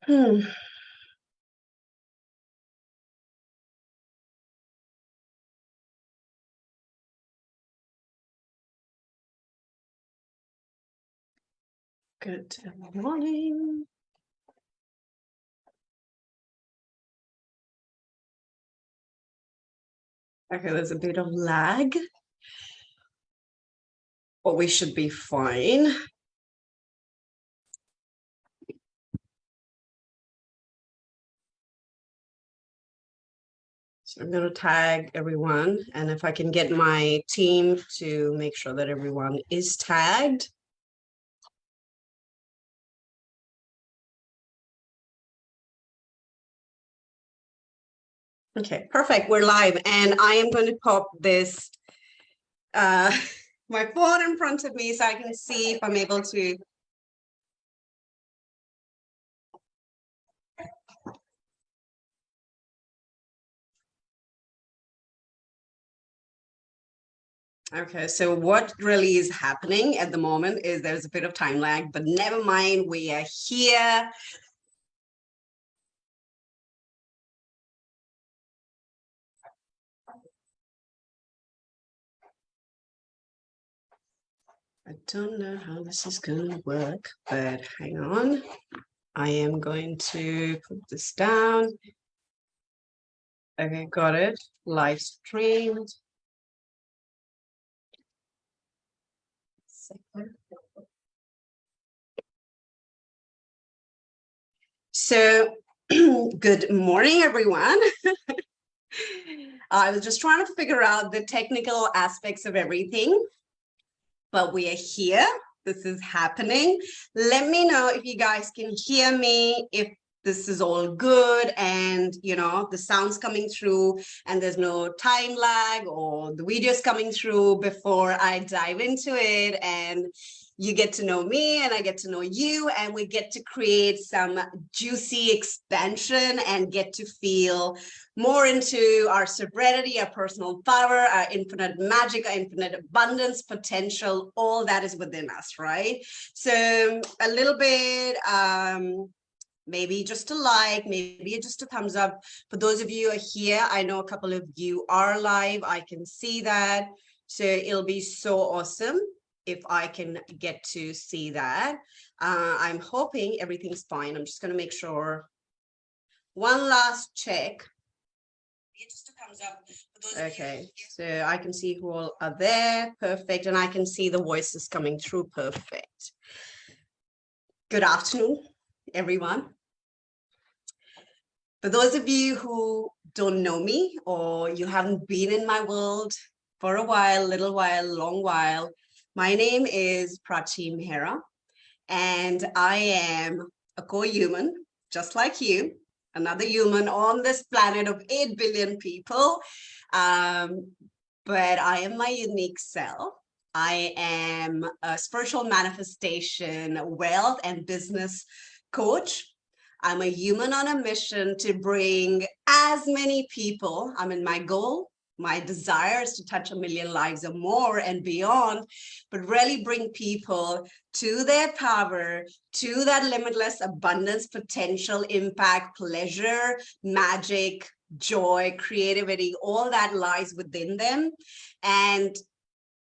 Hmm. Good morning. Okay, there's a bit of lag, but we should be fine. So I'm going to tag everyone, and if I can get my team to make sure that everyone is tagged. Okay, perfect. We're live, and I am going to pop this my phone in front of me so I can see if I'm able to. Okay, so what really is happening at the moment is there's a bit of time lag, but never mind, we are here. I don't know how this is going to work, but hang on. I am going to put this down. Okay, got it. Live streamed. So, good morning, everyone. I was just trying to figure out the technical aspects of everything, but we are here. This is happening. Let me know if you guys can hear me, if this is all good and the sound's coming through and there's no time lag or the video's coming through before I dive into it, and you get to know me and I get to know you, and we get to create some juicy expansion and get to feel more into our serenity, our personal power, our infinite magic, our infinite abundance, potential, all that is within us, right? So a little bit, maybe just a like, maybe just a thumbs up. For those of you who are here, I know a couple of you are live. I can see that. So it'll be so awesome if I can get to see that. I'm hoping everything's fine. I'm just going to make sure. One last check. Just a thumbs up. Okay, so I can see who all are there. Perfect. And I can see the voices coming through. Perfect. Good afternoon, everyone. For those of you who don't know me or you haven't been in my world for a while, little while, long while, my name is Prachi Mehra, and I am a co-human, just like you, another human on this planet of 8 billion people. But I am my unique self. I am a spiritual manifestation, wealth and business coach. I'm a human on a mission to bring as many people. I mean, my goal, my desire is to touch 1 million lives or more and beyond, but really bring people to their power, to that limitless abundance, potential, impact, pleasure, magic, joy, creativity, all that lies within them. And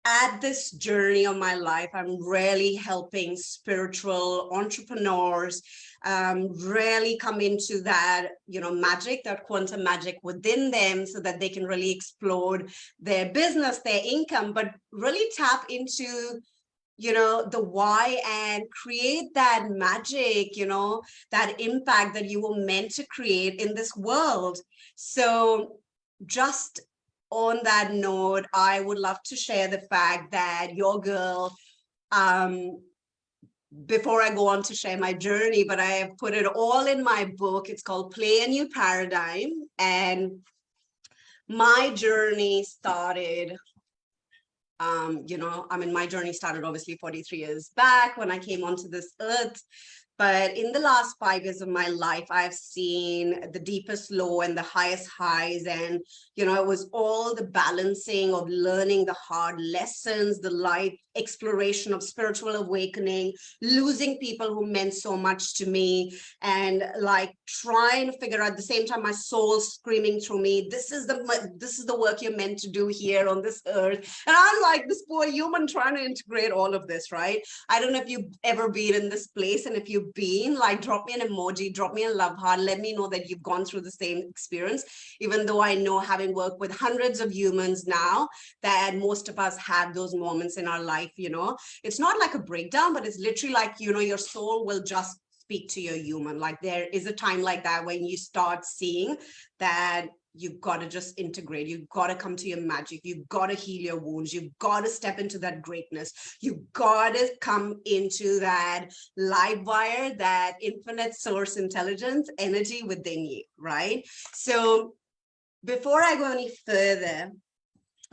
at this journey of my life, I'm really helping spiritual entrepreneurs really come into that, magic, that quantum magic within them, so that they can really explode their business, their income, but really tap into, the why and create that magic, that impact that you were meant to create in this world. So just on that note, I would love to share the fact that your girl, before I go on to share my journey, but I have put it all in my book. It's called Play a New Paradigm. And my journey started, my journey started obviously 43 years back when I came onto this earth. But in the last 5 years of my life, I've seen the deepest low and the highest highs. And, you know, it was all the balancing of learning the hard lessons, the life exploration of spiritual awakening, losing people who meant so much to me, and like trying to figure out at the same time, my soul screaming through me, this is the work you're meant to do here on this earth. And I'm like this poor human trying to integrate all of this, right? I don't know if you've ever been in this place, and if you've been, like, drop me an emoji, drop me a love heart, let me know that you've gone through the same experience. Even though I know, having worked with hundreds of humans now, that most of us have those moments in our life. You know, it's not like a breakdown, but it's literally like, you know, your soul will just speak to your human. Like, there is a time like that when you start seeing that you've got to just integrate. You've got to come to your magic. You've got to heal your wounds. You've got to step into that greatness. You've got to come into that live wire, that infinite source intelligence energy within you, right? So before I go any further,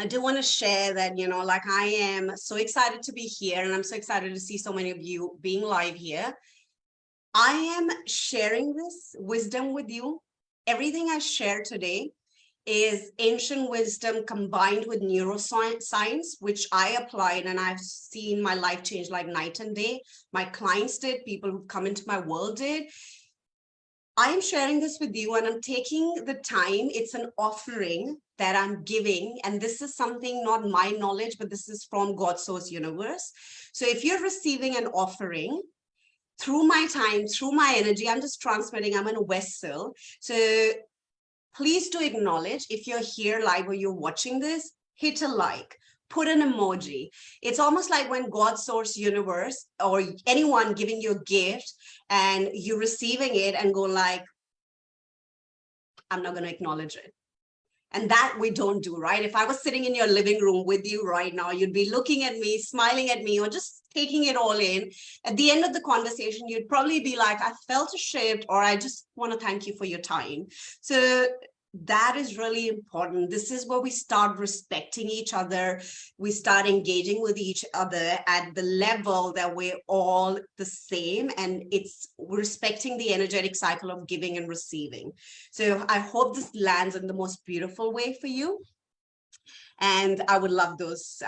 I do want to share that, you know, like, I am so excited to be here, and I'm so excited to see so many of you being live here. I am sharing this wisdom with you. Everything I share today is ancient wisdom combined with neuroscience, which I applied, and I've seen my life change like night and day. My clients did, people who've come into my world did. I am sharing this with you, and I'm taking the time. It's an offering that I'm giving, and this is something, not my knowledge, but this is from God's source universe. So if you're receiving an offering through my time, through my energy, I'm just transmitting, I'm in a vessel. So please do acknowledge, if you're here live or you're watching this, hit a like, put an emoji. It's almost like when God's source universe or anyone giving you a gift and you're receiving it and go like, I'm not going to acknowledge it. And that we don't do, right? If I was sitting in your living room with you right now, you'd be looking at me, smiling at me, or just taking it all in. At the end of the conversation, you'd probably be like, I felt a shift, or I just want to thank you for your time. So that is really important. This is where we start respecting each other. We start engaging with each other at the level that we're all the same, and it's respecting the energetic cycle of giving and receiving. So I hope this lands in the most beautiful way for you. And I would love those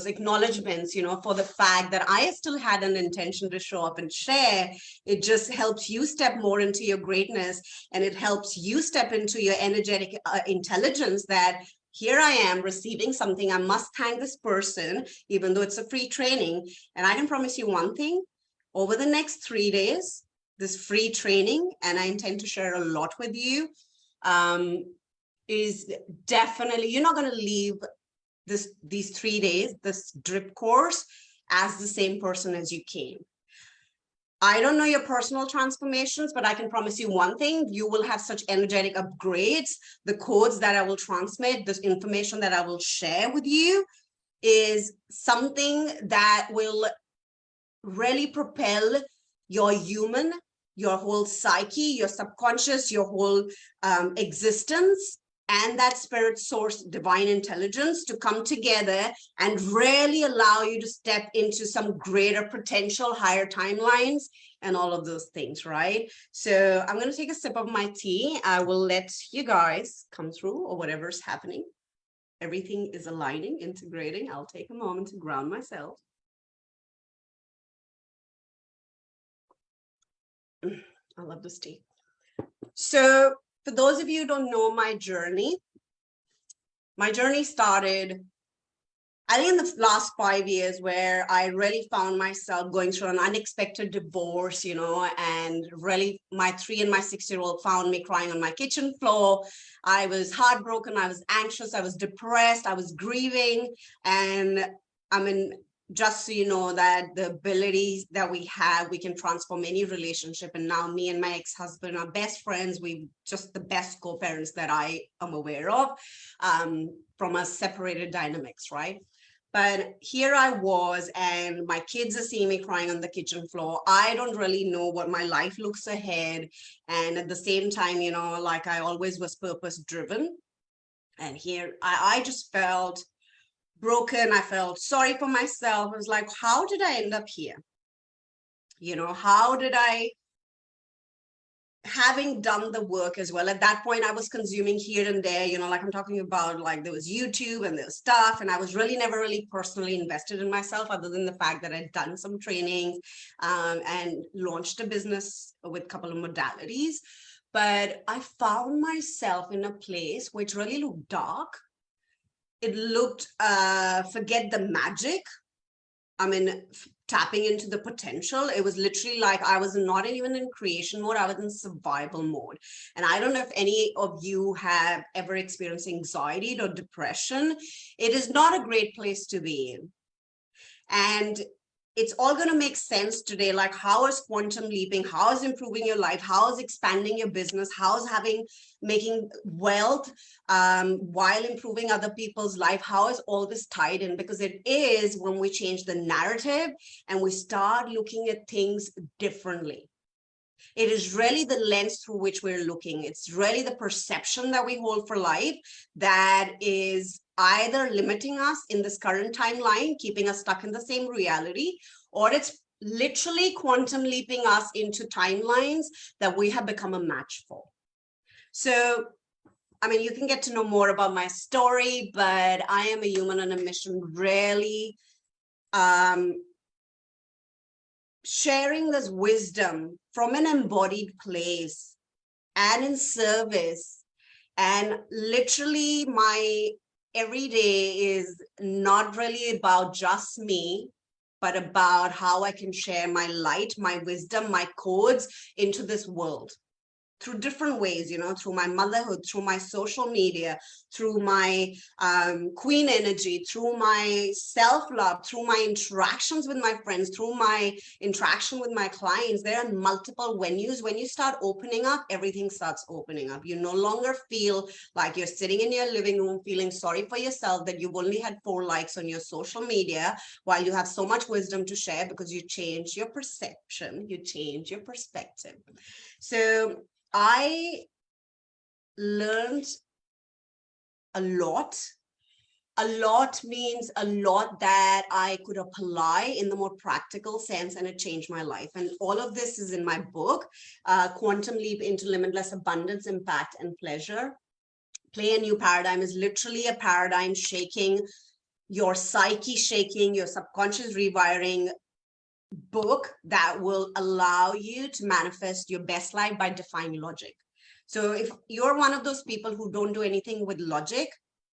acknowledgements, you know, for the fact that I still had an intention to show up and share. It just helps you step more into your greatness, and it helps you step into your energetic intelligence that here I am receiving something. I must thank this person, even though it's a free training. And I can promise you one thing, over the next 3 days, this free training, and I intend to share a lot with you, is definitely, you're not going to leave these 3 days, this drip course, as the same person as you came. I don't know your personal transformations, but I can promise you one thing, you will have such energetic upgrades. The codes that I will transmit, this information that I will share with you is something that will really propel your human, your whole psyche, your subconscious, your whole existence, and that spirit source divine intelligence to come together and really allow you to step into some greater potential, higher timelines, and all of those things, right? So I'm going to take a sip of my tea. I will let you guys come through, or whatever's happening. Everything is aligning, integrating. I'll take a moment to ground myself. I love this tea. So for those of you who don't know my journey started, I think, in the last 5 years, where I really found myself going through an unexpected divorce, you know, and really my 3 and my 6-year-old found me crying on my kitchen floor. I was heartbroken, I was anxious, I was depressed, I was grieving. And I mean, just so you know, that the abilities that we have, we can transform any relationship. And now me and my ex-husband are best friends. We just the best co-parents that I am aware of, from our separated dynamics, right? But here I was, and my kids are seeing me crying on the kitchen floor. I don't really know what my life looks ahead. And at the same time, you know, like, I always was purpose driven. And here I just felt broken. I felt sorry for myself. I was like, how did I end up here? You know, how did I, having done the work as well, at that point I was consuming here and there, you know, like I'm talking about, like there was YouTube and there was stuff, and I was really never really personally invested in myself, other than the fact that I'd done some trainings and launched a business with a couple of modalities. But I found myself in a place which really looked dark. It looked, forget the magic, I mean, tapping into the potential. It was literally like I was not even in creation mode, I was in survival mode. And I don't know if any of you have ever experienced anxiety or depression. It is not a great place to be in. And it's all going to make sense today, like how is quantum leaping, how is improving your life, how is expanding your business, how is making wealth while improving other people's life, how is all this tied in? Because it is when we change the narrative and we start looking at things differently. It is really the lens through which we're looking. It's really the perception that we hold for life that is either limiting us in this current timeline, keeping us stuck in the same reality, or it's literally quantum leaping us into timelines that we have become a match for. So, I mean, you can get to know more about my story, but I am a human on a mission, really sharing this wisdom from an embodied place and in service. And literally my every day is not really about just me, but about how I can share my light, my wisdom, my codes into this world through different ways, you know, through my motherhood, through my social media, through my queen energy, through my self-love, through my interactions with my friends, through my interaction with my clients. There are multiple venues. When you start opening up, everything starts opening up. You no longer feel like you're sitting in your living room feeling sorry for yourself that you've only had 4 likes on your social media while you have so much wisdom to share, because you change your perception, you change your perspective. So I learned a lot. A lot means a lot that I could apply in the more practical sense, and it changed my life. And all of this is in my book, Quantum Leap into Limitless Abundance, Impact, and Pleasure. Play a New Paradigm is literally a paradigm shaking, your psyche shaking, your subconscious rewiring book that will allow you to manifest your best life by defying logic. So if you're one of those people who don't do anything with logic,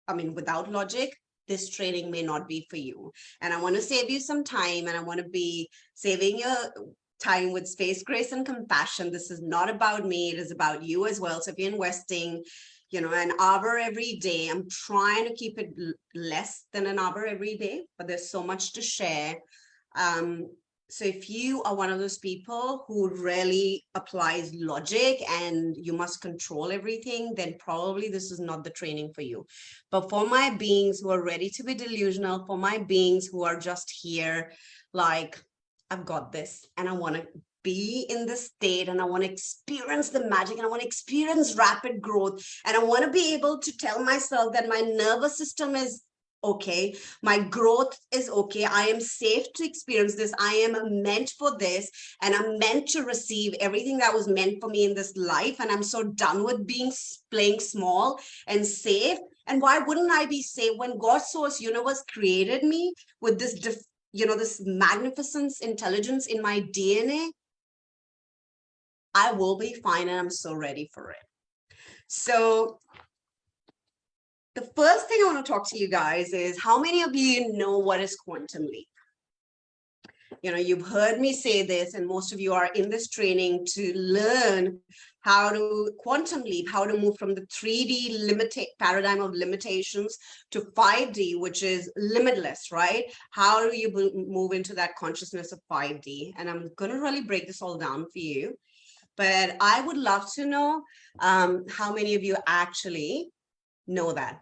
I mean, without logic, this training may not be for you. And I want to save you some time, and I want to be saving your time with space, grace, and compassion. This is not about me. It is about you as well. So if you're investing, you know, an hour every day, I'm trying to keep it less than an hour every day, but there's so much to share. So if you are one of those people who really applies logic and you must control everything, then probably this is not the training for you. But for my beings who are ready to be delusional, for my beings who are just here, like, I've got this, and I want to be in this state, and I want to experience the magic, and I want to experience rapid growth, and I want to be able to tell myself that my nervous system is okay, my growth is okay, I am safe to experience this, I am meant for this, and I'm meant to receive everything that was meant for me in this life, and I'm so done with playing small and safe. And why wouldn't I be safe when God source universe created me with this this magnificence, intelligence in my DNA? I will be fine, and I'm so ready for it. So the first thing I want to talk to you guys is, how many of you know what is quantum leap? You know, you've heard me say this, and most of you are in this training to learn how to quantum leap, how to move from the 3D paradigm of limitations to 5D, which is limitless, right? How do you move into that consciousness of 5D? And I'm going to really break this all down for you. But I would love to know how many of you actually know that.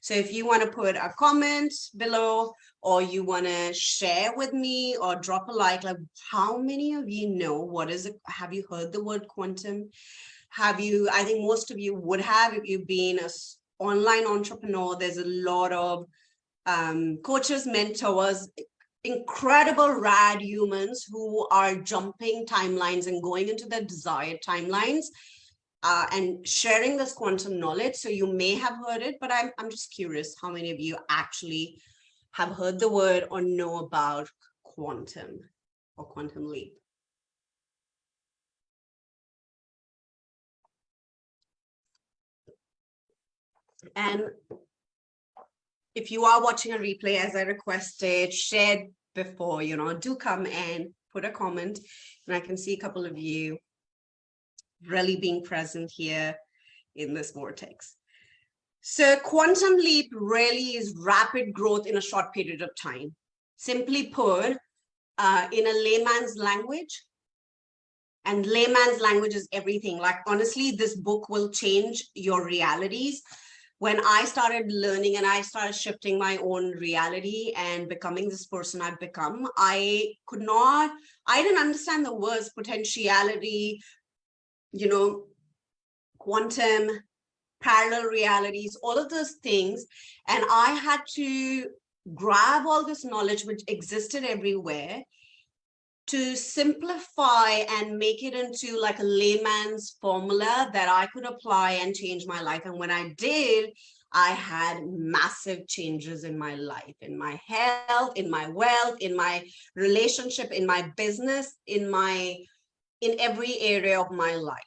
So if you want to put a comment below, or you want to share with me, or drop a like how many of you know what is it? Have you heard the word quantum? Have you? I think most of you would have, if you've been an online entrepreneur. There's a lot of coaches, mentors, incredible rad humans who are jumping timelines and going into their desired timelines and sharing this quantum knowledge. So you may have heard it, but I'm just curious how many of you actually have heard the word or know about quantum or quantum leap. And if you are watching a replay, as I requested, shared before, you know, do come and put a comment. And I can see a couple of you really being present here in this vortex. So quantum leap really is rapid growth in a short period of time. Simply put, in a layman's language, and layman's language is everything. Like, honestly, this book will change your realities. When I started learning and I started shifting my own reality and becoming this person I've become, I didn't understand the words potentiality, you know, quantum, parallel realities, all of those things. And I had to grab all this knowledge which existed everywhere to simplify and make it into like a layman's formula that I could apply and change my life. And when I did, I had massive changes in my life, in my health, in my wealth, in my relationship, in my business, in every area of my life.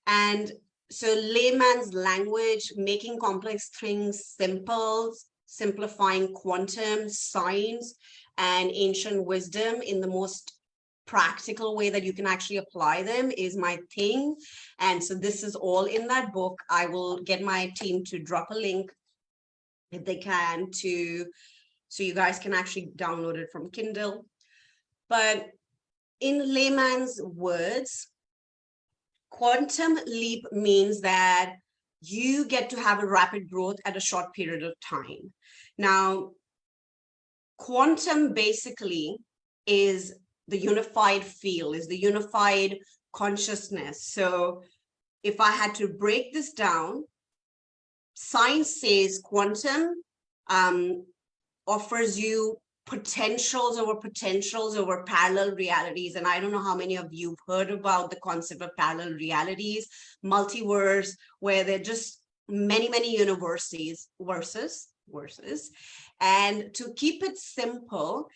And so layman's language, making complex things simple, simplifying quantum science and ancient wisdom in the most practical way that you can actually apply them is my thing. And so this is all in that book. I will get my team to drop a link if they can so you guys can actually download it from Kindle. But in layman's words, quantum leap means that you get to have a rapid growth at a short period of time. Now, quantum basically is the unified field, is the unified consciousness. So if I had to break this down, science says quantum offers you potentials over parallel realities. And I don't know how many of you have heard about the concept of parallel realities, multiverse, where they're just many universes versus. And to keep it simple,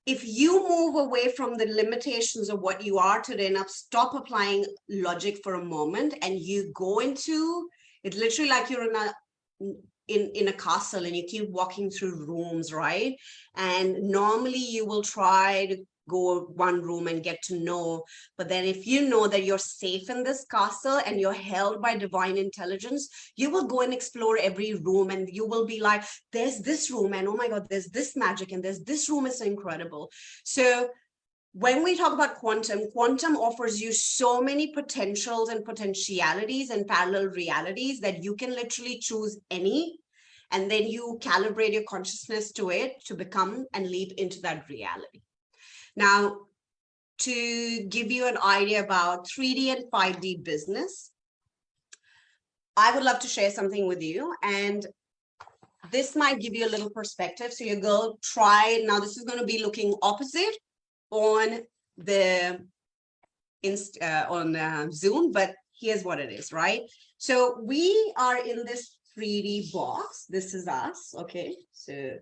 if you move away from the limitations of what you are today, now stop applying logic for a moment, and you go into, it's literally like you're in a castle and you keep walking through rooms, right? And normally you will try to go one room and get to know, but then if you know that you're safe in this castle and you're held by divine intelligence, you will go and explore every room, and you will be like, there's this room, and oh my god, there's this magic, and there's this room, is so incredible. So when we talk about quantum offers you so many potentials and potentialities and parallel realities that you can literally choose any, and then you calibrate your consciousness to it to become and leap into that reality. Now, to give you an idea about 3D and 5D business, I would love to share something with you, and this might give you a little perspective. So you go try, now this is going to be looking opposite on the Zoom, but here's what it is, right? So we are in this 3D box. This is us, okay? So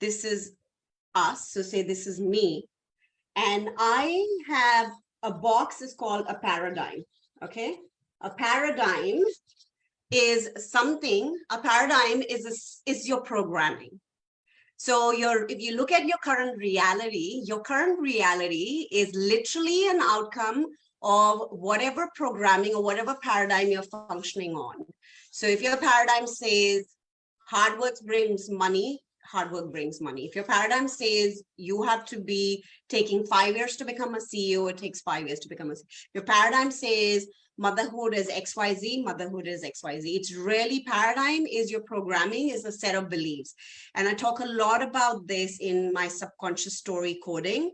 this is us. So say this is me, and I have a box is called a paradigm, okay? A paradigm is something, a paradigm is your programming. So if you look at your current reality is literally an outcome of whatever programming or whatever paradigm you're functioning on. So if your paradigm says hard work brings money, hard work brings money. If your paradigm says you have to be taking 5 years to become a CEO, it takes 5 years to become a CEO. Your paradigm says motherhood is XYZ, motherhood is XYZ. It's really, paradigm is your programming, is a set of beliefs. And I talk a lot about this in my subconscious story coding,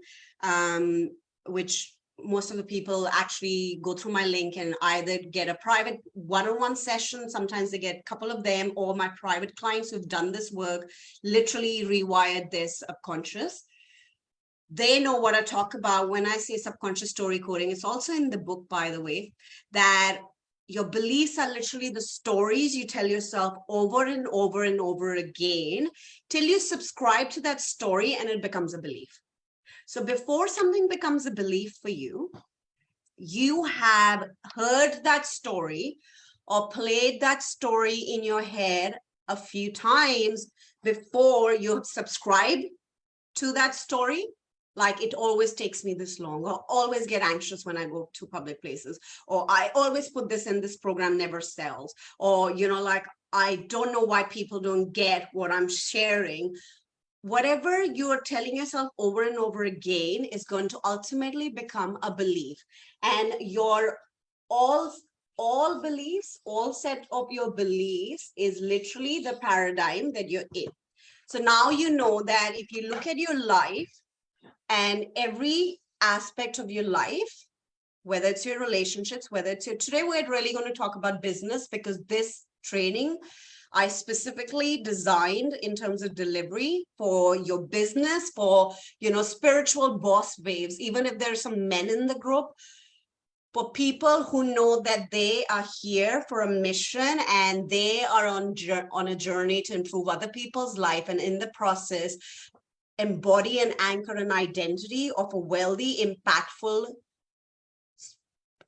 which most of the people actually go through my link and either get a private one-on-one session. Sometimes they get a couple of them, or my private clients who've done this work, literally rewired their subconscious. They know what I talk about when I say subconscious story coding. It's also in the book, by the way, that your beliefs are literally the stories you tell yourself over and over and over again till you subscribe to that story and it becomes a belief. So before something becomes a belief for you, you have heard that story or played that story in your head a few times before you subscribe to that story. Like, it always takes me this long, or always get anxious when I go to public places, or I always put this in, this program never sells, or, you know, like, I don't know why people don't get what I'm sharing. Whatever you're telling yourself over and over again is going to ultimately become a belief. And your all beliefs, all set of your beliefs is literally the paradigm that you're in. So now you know that if you look at your life and every aspect of your life, whether it's your relationships, whether it's your, today we're really going to talk about business, because this training I specifically designed in terms of delivery for your business, for, you know, spiritual boss waves, even if there's some men in the group, for people who know that they are here for a mission and they are on a journey to improve other people's life, and in the process embody and anchor an identity of a wealthy, impactful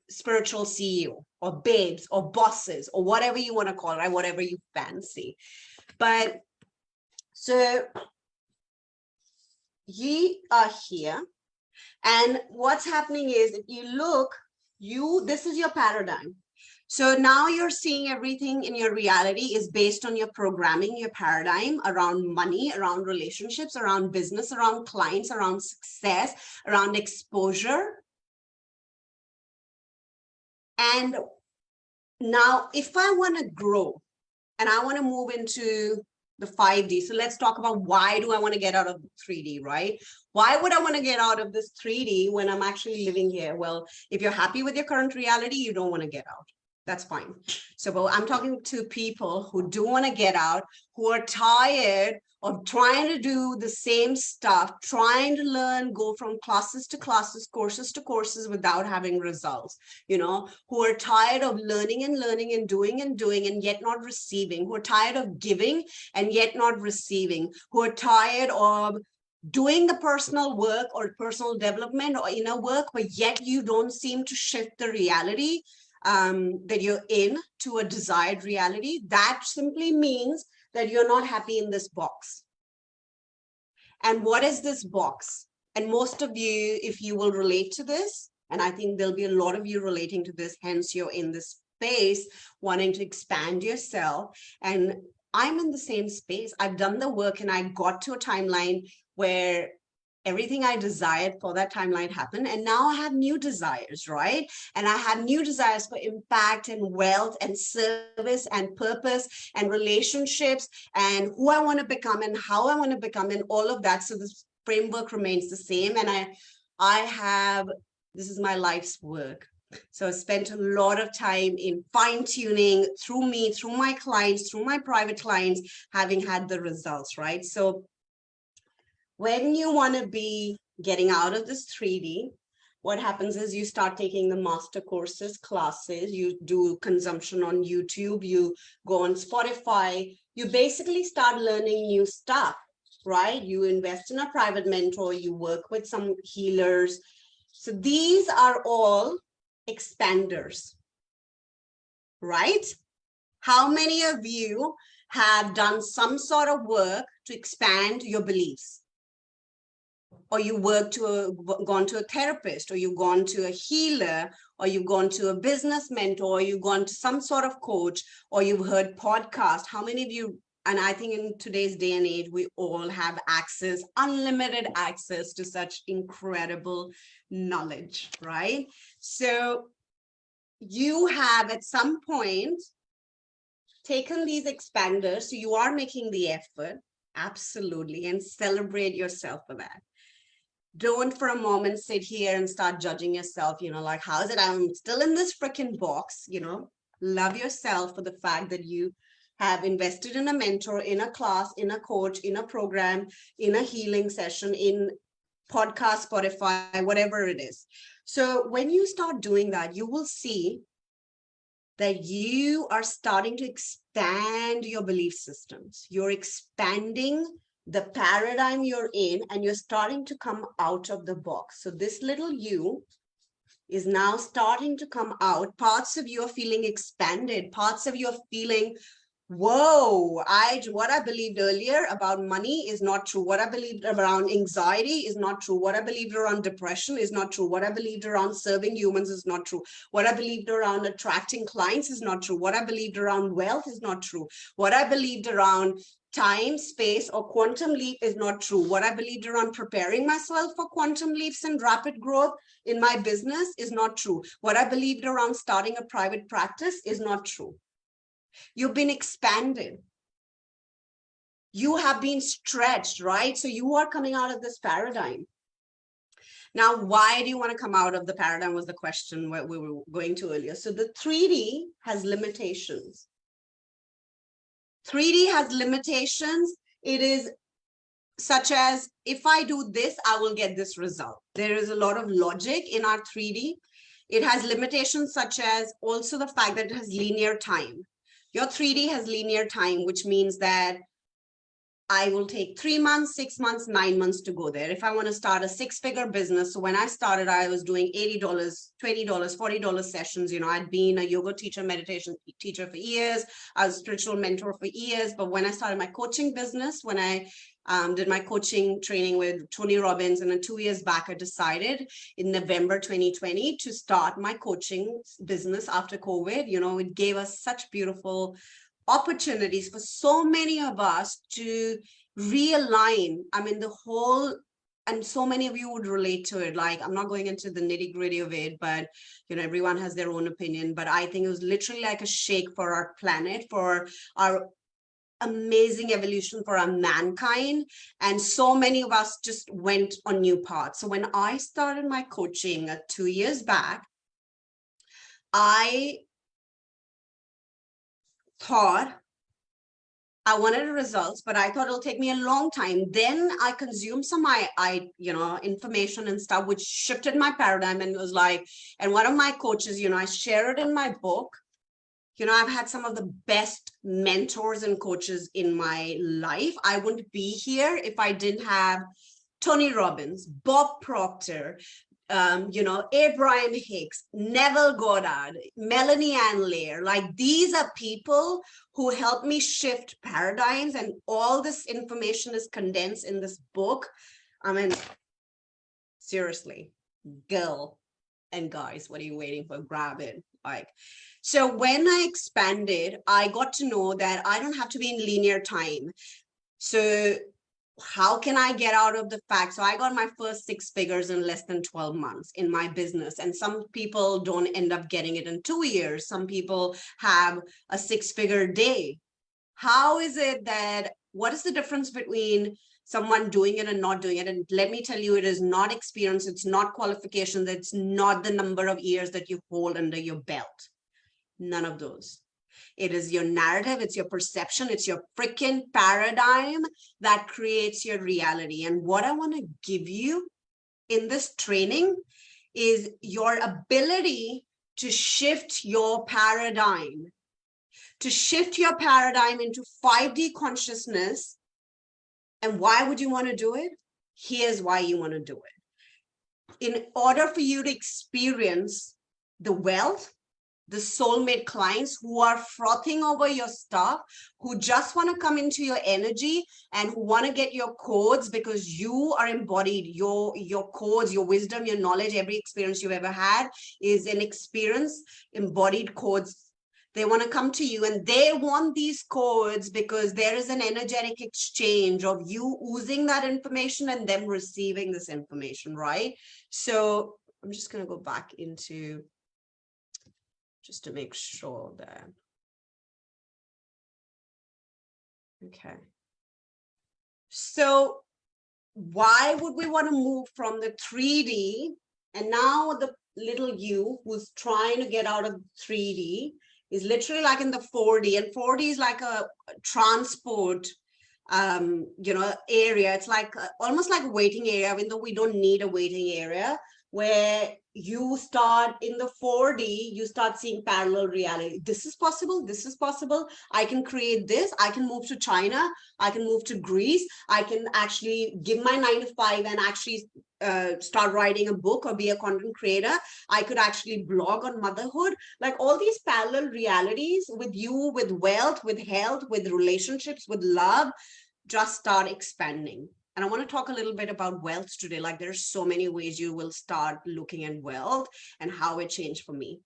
spiritual CEO, or babes, or bosses, or whatever you want to call it, right? Whatever you fancy. But so ye are here, and what's happening is, if you look, this is your paradigm. So now you're seeing everything in your reality is based on your programming, your paradigm around money, around relationships, around business, around clients, around success, around exposure. And now if I want to grow and I want to move into the 5D, so let's talk about, why do I want to get out of 3D, right? Why would I want to get out of this 3D when I'm actually living here? Well, if you're happy with your current reality, you don't want to get out. That's fine. So, but I'm talking to people who do want to get out, who are tired of trying to do the same stuff, trying to learn, go from classes to classes, courses to courses without having results, you know, who are tired of learning and learning and doing and yet not receiving, who are tired of giving and yet not receiving, who are tired of doing the personal work or personal development or inner work, but yet you don't seem to shift the reality that you're in to a desired reality. That simply means that you're not happy in this box. And what is this box? And most of you, if you will relate to this, and I think there'll be a lot of you relating to this, hence you're in this space wanting to expand yourself. And I'm in the same space. I've done the work and I got to a timeline where everything I desired for that timeline happened. And now I have new desires, right? And I have new desires for impact and wealth and service and purpose and relationships and who I want to become and how I want to become and all of that. So the framework remains the same. And this is my life's work. So I spent a lot of time in fine-tuning through me, through my clients, through my private clients, having had the results, right? So when you want to be getting out of this 3D, what happens is you start taking the master courses, classes, you do consumption on YouTube, you go on Spotify, you basically start learning new stuff, right? You invest in a private mentor, you work with some healers. So these are all expanders, right? How many of you have done some sort of work to expand your beliefs? Or you gone to a therapist, or you've gone to a healer, or you've gone to a business mentor, or you've gone to some sort of coach, or you've heard podcast. How many of you, and I think in today's day and age, we all have access, unlimited access to such incredible knowledge, right? So you have at some point taken these expanders, so you are making the effort, absolutely, and celebrate yourself for that. Don't for a moment sit here and start judging yourself, like, how is it I'm still in this freaking box, Love yourself for the fact that you have invested in a mentor, in a class, in a coach, in a program, in a healing session, in podcast, Spotify, whatever it is. So when you start doing that, you will see that you are starting to expand your belief systems. You're expanding the paradigm you're in, and you're starting to come out of the box. So this little you is now starting to come out. Parts of you are feeling expanded. Parts of you are feeling, whoa, what I believed earlier about money is not true. What I believed around anxiety is not true. What I believed around depression is not true. What I believed around serving humans is not true. What I believed around attracting clients is not true. What I believed around wealth is not true. What I believed around time, space, or quantum leap is not true. What I believed around preparing myself for quantum leaps and rapid growth in my business is not true. What I believed around starting a private practice is not true. You've been expanded. You have been stretched, right? So you are coming out of this paradigm. Now, why do you want to come out of the paradigm was the question we were going to earlier. So the 3D has limitations. 3D has limitations. It is such as, if I do this, I will get this result. There is a lot of logic in our 3D. It has limitations such as also the fact that it has linear time. Your 3D has linear time, which means that I will take 3 months, 6 months, 9 months to go there. If I want to start a 6-figure business. So when I started, I was doing $80, $20, $40 sessions. I'd been a yoga teacher, meditation teacher for years. I was a spiritual mentor for years. But when I started my coaching business, when I did my coaching training with Tony Robbins, and then 2 years back, I decided in November 2020 to start my coaching business after COVID. It gave us such beautiful opportunities for so many of us to realign. I mean, and so many of you would relate to it. Like, I'm not going into the nitty-gritty of it, but everyone has their own opinion. But I think it was literally like a shake for our planet, for our amazing evolution, for our mankind. And so many of us just went on new paths. So when I started my coaching 2 years back, I thought I wanted results, but I thought it'll take me a long time. Then I consumed some information and stuff, which shifted my paradigm, and was like, and one of my coaches, I share it in my book. I've had some of the best mentors and coaches in my life. I wouldn't be here if I didn't have Tony Robbins, Bob Proctor, Abraham Hicks, Neville Goddard, Melanie Ann Lair. Like, these are people who helped me shift paradigms, and all this information is condensed in this book. I mean, seriously, girl and guys, what are you waiting for? Grab it. So when I expanded, I got to know that I don't have to be in linear time. So how can I get out of the fact? So I got my first 6 figures in less than 12 months in my business. And some people don't end up getting it in 2 years. Some people have a 6-figure day. How is it that, what is the difference between someone doing it and not doing it? And let me tell you, it is not experience. It's not qualification. It's not the number of years that you hold under your belt. None of those. It is your narrative, it's your perception, it's your freaking paradigm that creates your reality. And what I want to give you in this training is your ability to shift your paradigm, into 5D consciousness. And why would you want to do it? Here's why you want to do it. In order for you to experience the wealth, the soulmate clients who are frothing over your stuff, who just want to come into your energy and who want to get your codes, because you are embodied, your codes, your wisdom, your knowledge, every experience you've ever had is an experience, embodied codes. They want to come to you, and they want these codes because there is an energetic exchange of you oozing that information and them receiving this information, right? So I'm just going to go back into, just to make sure that, okay. So why would we want to move from the 3D? And now the little you who's trying to get out of 3D is literally like in the 4D, and 4D is like a transport area. It's like almost like a waiting area, even though we don't need a waiting area, where you start in the 4D, you start seeing parallel reality. This is possible. This is possible. I can create this. I can move to China. I can move to Greece. I can actually give my 9 to 5 and actually start writing a book or be a content creator. I could actually blog on motherhood. Like all these parallel realities with you, with wealth, with health, with relationships, with love, just start expanding. And I want to talk a little bit about wealth today. Like there's so many ways you will start looking at wealth and how it changed for me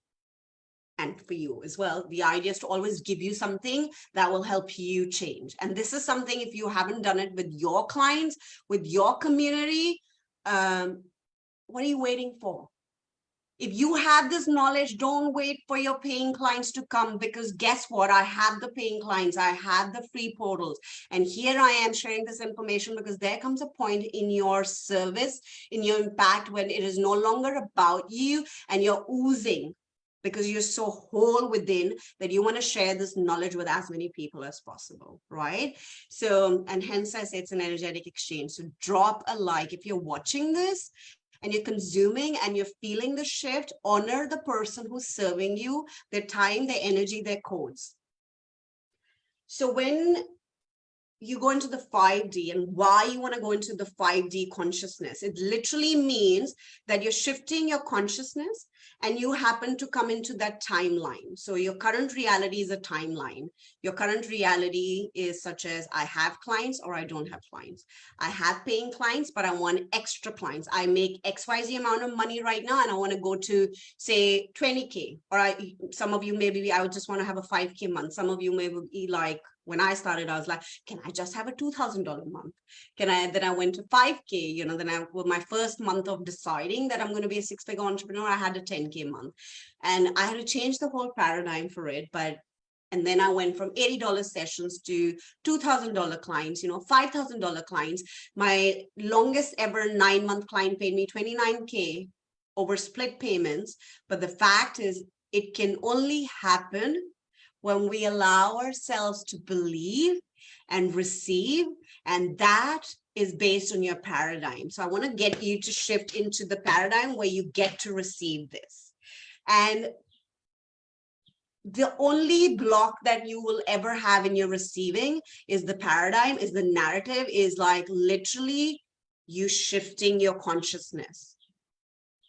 and for you as well. The idea is to always give you something that will help you change. And this is something, if you haven't done it with your clients, with your community, what are you waiting for? If you have this knowledge, don't wait for your paying clients to come, because guess what? I have the paying clients. I have the free portals. And here I am sharing this information because there comes a point in your service, in your impact, when it is no longer about you and you're oozing because you're so whole within that you want to share this knowledge with as many people as possible, right? So, and hence I say it's an energetic exchange. So drop a like if you're watching this and you're consuming and you're feeling the shift. Honor the person who's serving you, their time, their energy, their codes. So when you go into the 5D, and why you want to go into the 5D consciousness, it literally means that you're shifting your consciousness and you happen to come into that timeline. So your current reality is a timeline. Your current reality is such as, I have clients or I don't have clients. I have paying clients, but I want extra clients. I make XYZ amount of money right now and I want to go to, say, 20K. Or some of you maybe, I would just want to have a 5K month. Some of you may be like, when I started, I was like, can I just have a $2,000 month? Then I went to 5K, then with my first month of deciding that I'm going to be a 6-figure entrepreneur, I had a 10K month. And I had to change the whole paradigm for it. And then I went from $80 sessions to $2,000 clients, $5,000 clients. My longest ever 9-month client paid me $29K over split payments. But the fact is, it can only happen when we allow ourselves to believe and receive, and that is based on your paradigm. So I want to get you to shift into the paradigm where you get to receive this. And the only block that you will ever have in your receiving is the paradigm, is the narrative, is like literally you shifting your consciousness.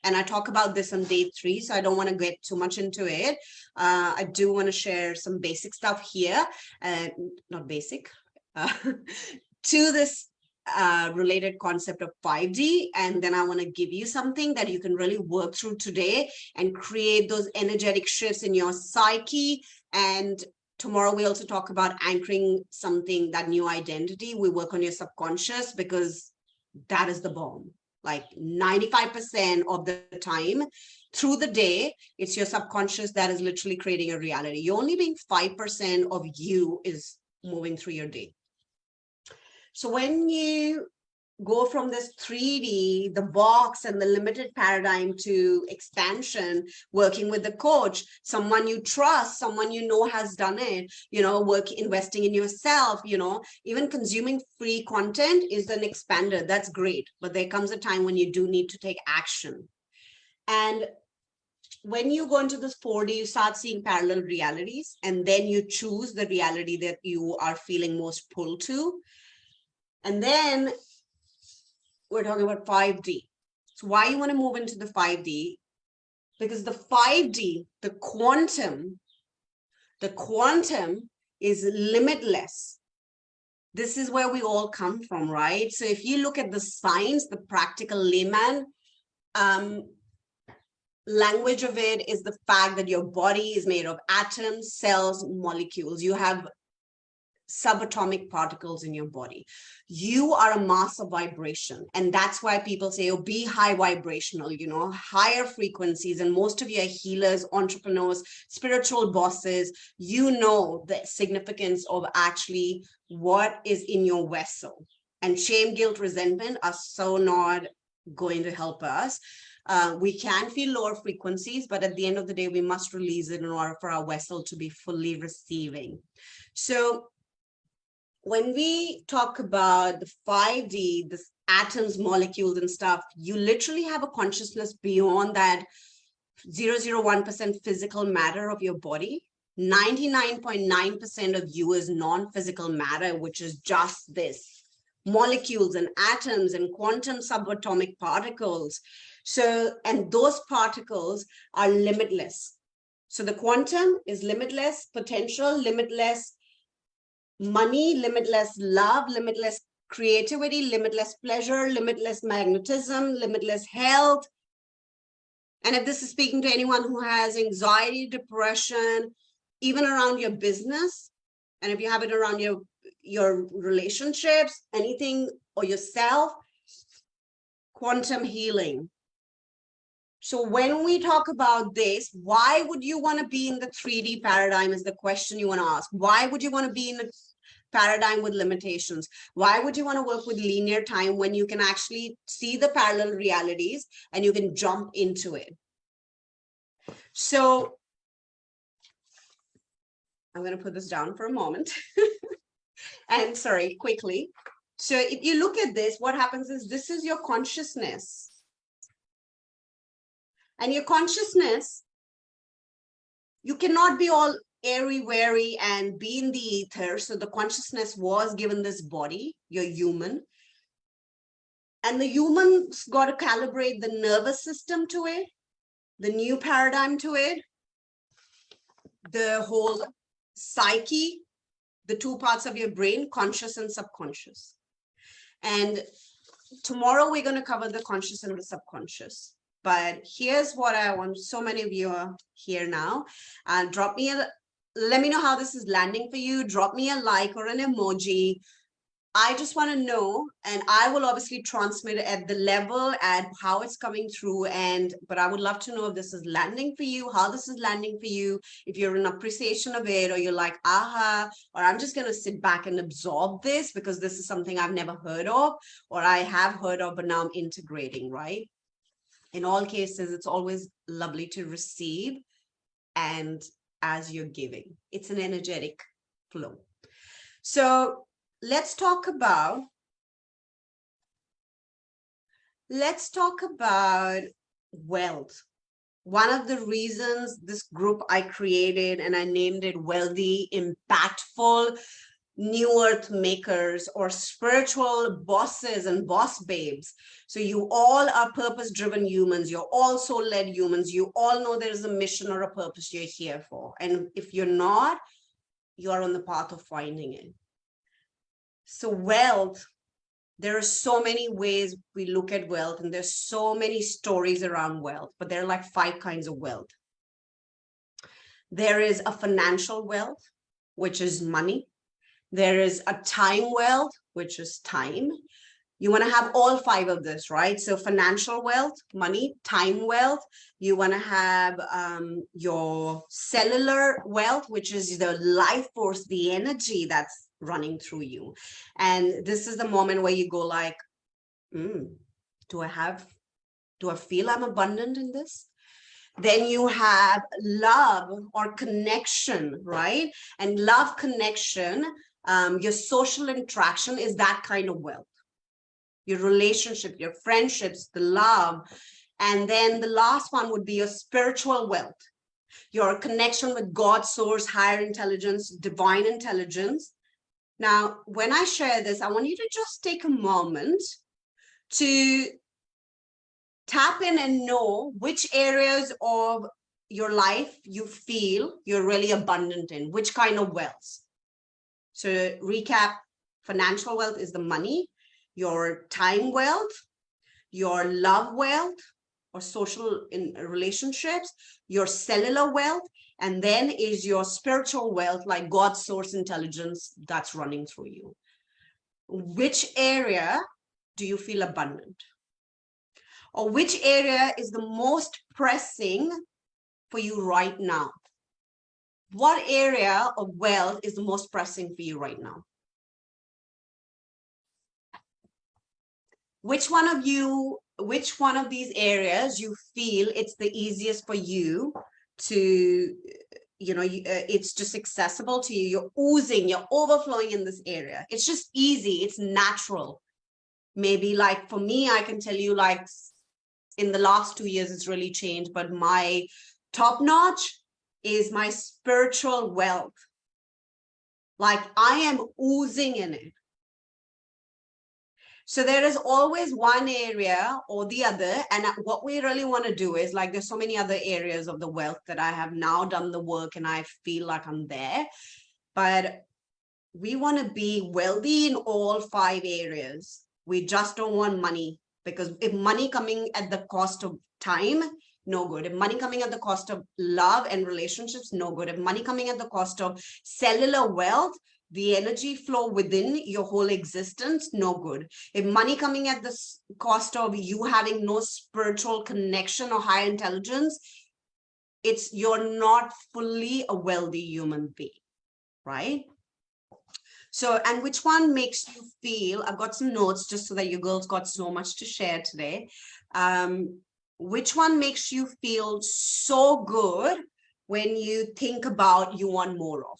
And I talk about this on day 3, so I don't want to get too much into it. I do want to share some basic stuff here, not basic, to this related concept of 5D. And then I want to give you something that you can really work through today and create those energetic shifts in your psyche. And tomorrow we also talk about anchoring something, that new identity. We work on your subconscious because that is the bomb. Like 95% of the time through the day, it's your subconscious that is literally creating a reality. You're only being 5% of you is moving through your day. So when you go from this 3D, the box and the limited paradigm, to expansion, working with the coach, someone you trust, someone you know has done it, investing in yourself, even consuming free content is an expander. That's great. But there comes a time when you do need to take action. And when you go into this 4D, you start seeing parallel realities, and then you choose the reality that you are feeling most pulled to. And then we're talking about 5D. So why you want to move into the 5D? Because the 5D, the quantum is limitless. This is where we all come from, right? So if you look at the science, the practical layman language of it is the fact that your body is made of atoms, cells, molecules. You have subatomic particles in your body. You are a mass of vibration. And that's why people say, oh, be high vibrational, higher frequencies. And most of you are healers, entrepreneurs, spiritual bosses. You know the significance of actually what is in your vessel. And shame, guilt, resentment are so not going to help us. We can feel lower frequencies, but at the end of the day, we must release it in order for our vessel to be fully receiving. So when we talk about the 5D, the atoms, molecules, and stuff, you literally have a consciousness beyond that 0.01% physical matter of your body. 99.9% of you is non-physical matter, which is just this molecules and atoms and quantum subatomic particles. So, and those particles are limitless. So the quantum is limitless potential, limitless money, limitless love, limitless creativity, limitless pleasure, limitless magnetism, limitless health. And if this is speaking to anyone who has anxiety, depression, even around your business, and if you have it around your relationships, anything, or yourself, quantum healing. So when we talk about this, why would you want to be in the 3D paradigm is the question you want to ask. Why would you want to be in the paradigm with limitations? Why would you want to work with linear time when you can actually see the parallel realities and you can jump into it? So I'm going to put this down for a moment. And sorry, quickly. So if you look at this, what happens is this is your consciousness. And your consciousness, you cannot be all airy-wary and be in the ether. So the consciousness was given this body, you're human. And the human's got to calibrate the nervous system to it, the new paradigm to it, the whole psyche, the two parts of your brain, conscious and subconscious. And tomorrow we're going to cover the conscious and the subconscious. But here's what I want. So many of you are here now. Let me know how this is landing for you. Drop me a like or an emoji. I just want to know, and I will obviously transmit it at the level and how it's coming through. But I would love to know if this is landing for you, how this is landing for you, if you're in appreciation of it, or you're like, aha, or I'm just going to sit back and absorb this because this is something I've never heard of, or I have heard of, but now I'm integrating, right? In all cases, it's always lovely to receive, and as you're giving, it's an energetic flow. So let's talk about wealth. One of the reasons this group I created, and I named it Wealthy, Impactful New Earth Makers, or spiritual bosses and boss babes. So you all are purpose-driven humans. You're all soul-led humans. You all know there's a mission or a purpose you're here for. And if you're not, you are on the path of finding it. So wealth, there are so many ways we look at wealth, and there's so many stories around wealth, but there are like 5 kinds of wealth. There is a financial wealth, which is money. There is a time wealth, which is time. You want to have all 5 of this, right? So financial wealth, money, time wealth. You want to have your cellular wealth, which is the life force, the energy that's running through you. And this is the moment where you go like, do I feel I'm abundant in this? Then you have love or connection, right? And love, connection, your social interaction is that kind of wealth. Your relationship, your friendships, the love. And then the last one would be your spiritual wealth, your connection with God, source, higher intelligence, divine intelligence. Now, when I share this, I want you to just take a moment to tap in and know which areas of your life you feel you're really abundant in, which kind of wealth. So recap, financial wealth is the money, your time wealth, your love wealth or social in relationships, your cellular wealth, and then is your spiritual wealth, like God's source intelligence that's running through you. Which area do you feel abundant? Or which area is the most pressing for you right now? What area of wealth is the most pressing for you right now? which one of these areas you feel it's the easiest for you to, it's just accessible to you. You're oozing, you're overflowing in this area. It's just easy. It's natural. Maybe like for me, I can tell you like in the last 2 years, it's really changed, but my top notch is my spiritual wealth. Like I am oozing in it. So there is always one area or the other. And what we really want to do is like, there's so many other areas of the wealth that I have now done the work and I feel like I'm there. But we want to be wealthy in all 5 areas. We just don't want money, because if money coming at the cost of time, no good. If money coming at the cost of love and relationships, no good. If money coming at the cost of cellular wealth, the energy flow within your whole existence, no good. If money coming at the cost of you having no spiritual connection or higher intelligence, you're not fully a wealthy human being, right? So, and which one makes you feel, I've got some notes just so that you girls got so much to share today. Which one makes you feel so good when you think about you want more of?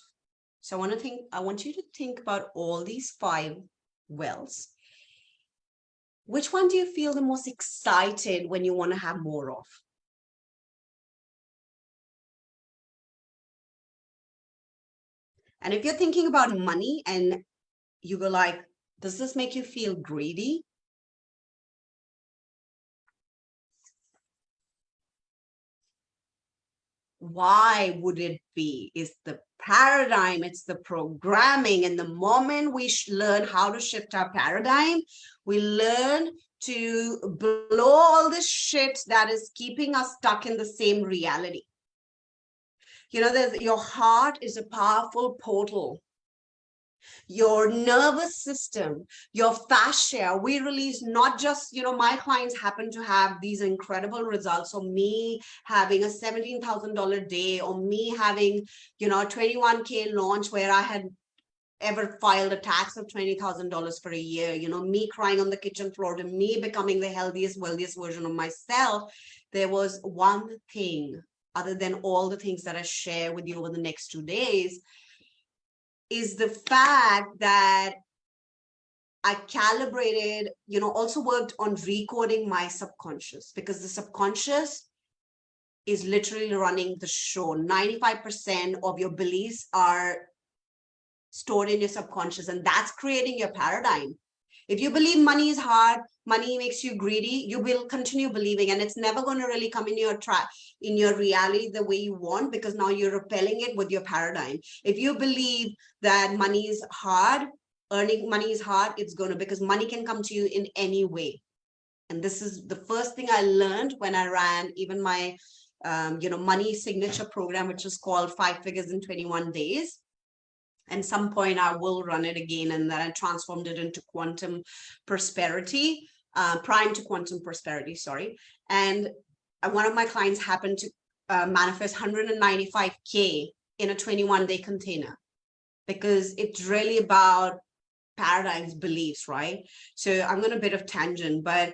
So I want you to think about all these 5 wells. Which one do you feel the most excited when you want to have more of? And if you're thinking about money and you go like, does this make you feel greedy? Why would it be? It's the paradigm, it's the programming. And the moment we learn how to shift our paradigm, we learn to blow all this shit that is keeping us stuck in the same reality. Your heart is a powerful portal. Your nervous system, your fascia, we release not just, my clients happen to have these incredible results, or me having a $17,000 day, or me having, a 21K launch where I had ever filed a tax of $20,000 for a year, me crying on the kitchen floor, to me becoming the healthiest, wealthiest version of myself. There was one thing, other than all the things that I share with you over the next 2 days, is the fact that I calibrated, also worked on recoding my subconscious, because the subconscious is literally running the show. 95% of your beliefs are stored in your subconscious, and that's creating your paradigm. If you believe money is hard, money makes you greedy, you will continue believing, and it's never going to really come in your reality the way you want, because now you're repelling it with your paradigm. If you believe that money is hard, earning money is hard, it's going to, because money can come to you in any way. And this is the first thing I learned when I ran even my money signature program, which is called 5 Figures in 21 Days. And some point I will run it again, and then I transformed it into quantum prosperity, prime to quantum prosperity, sorry. And one of my clients happened to manifest 195K in a 21-day container, because it's really about paradigms, beliefs, right? So I'm going a bit of tangent, but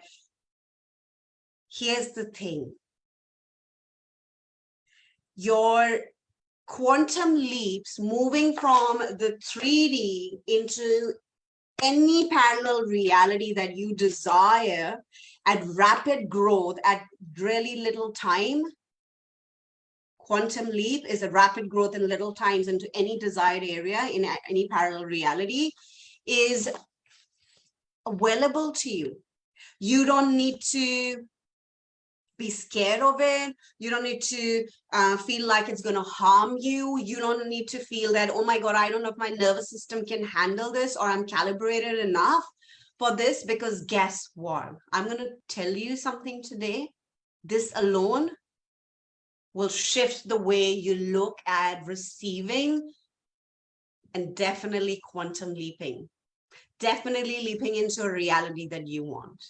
here's the thing. Your quantum leaps, moving from the 3D into any parallel reality that you desire at rapid growth, at really little time. Quantum leap is a rapid growth in little times into any desired area in any parallel reality, is available to you. You don't need to be scared of it. You don't need to feel like it's going to harm you. You don't need to feel that, oh my God, I don't know if my nervous system can handle this, or I'm calibrated enough for this. Because guess what? I'm going to tell you something today. This alone will shift the way you look at receiving, and definitely quantum leaping. Definitely leaping into a reality that you want.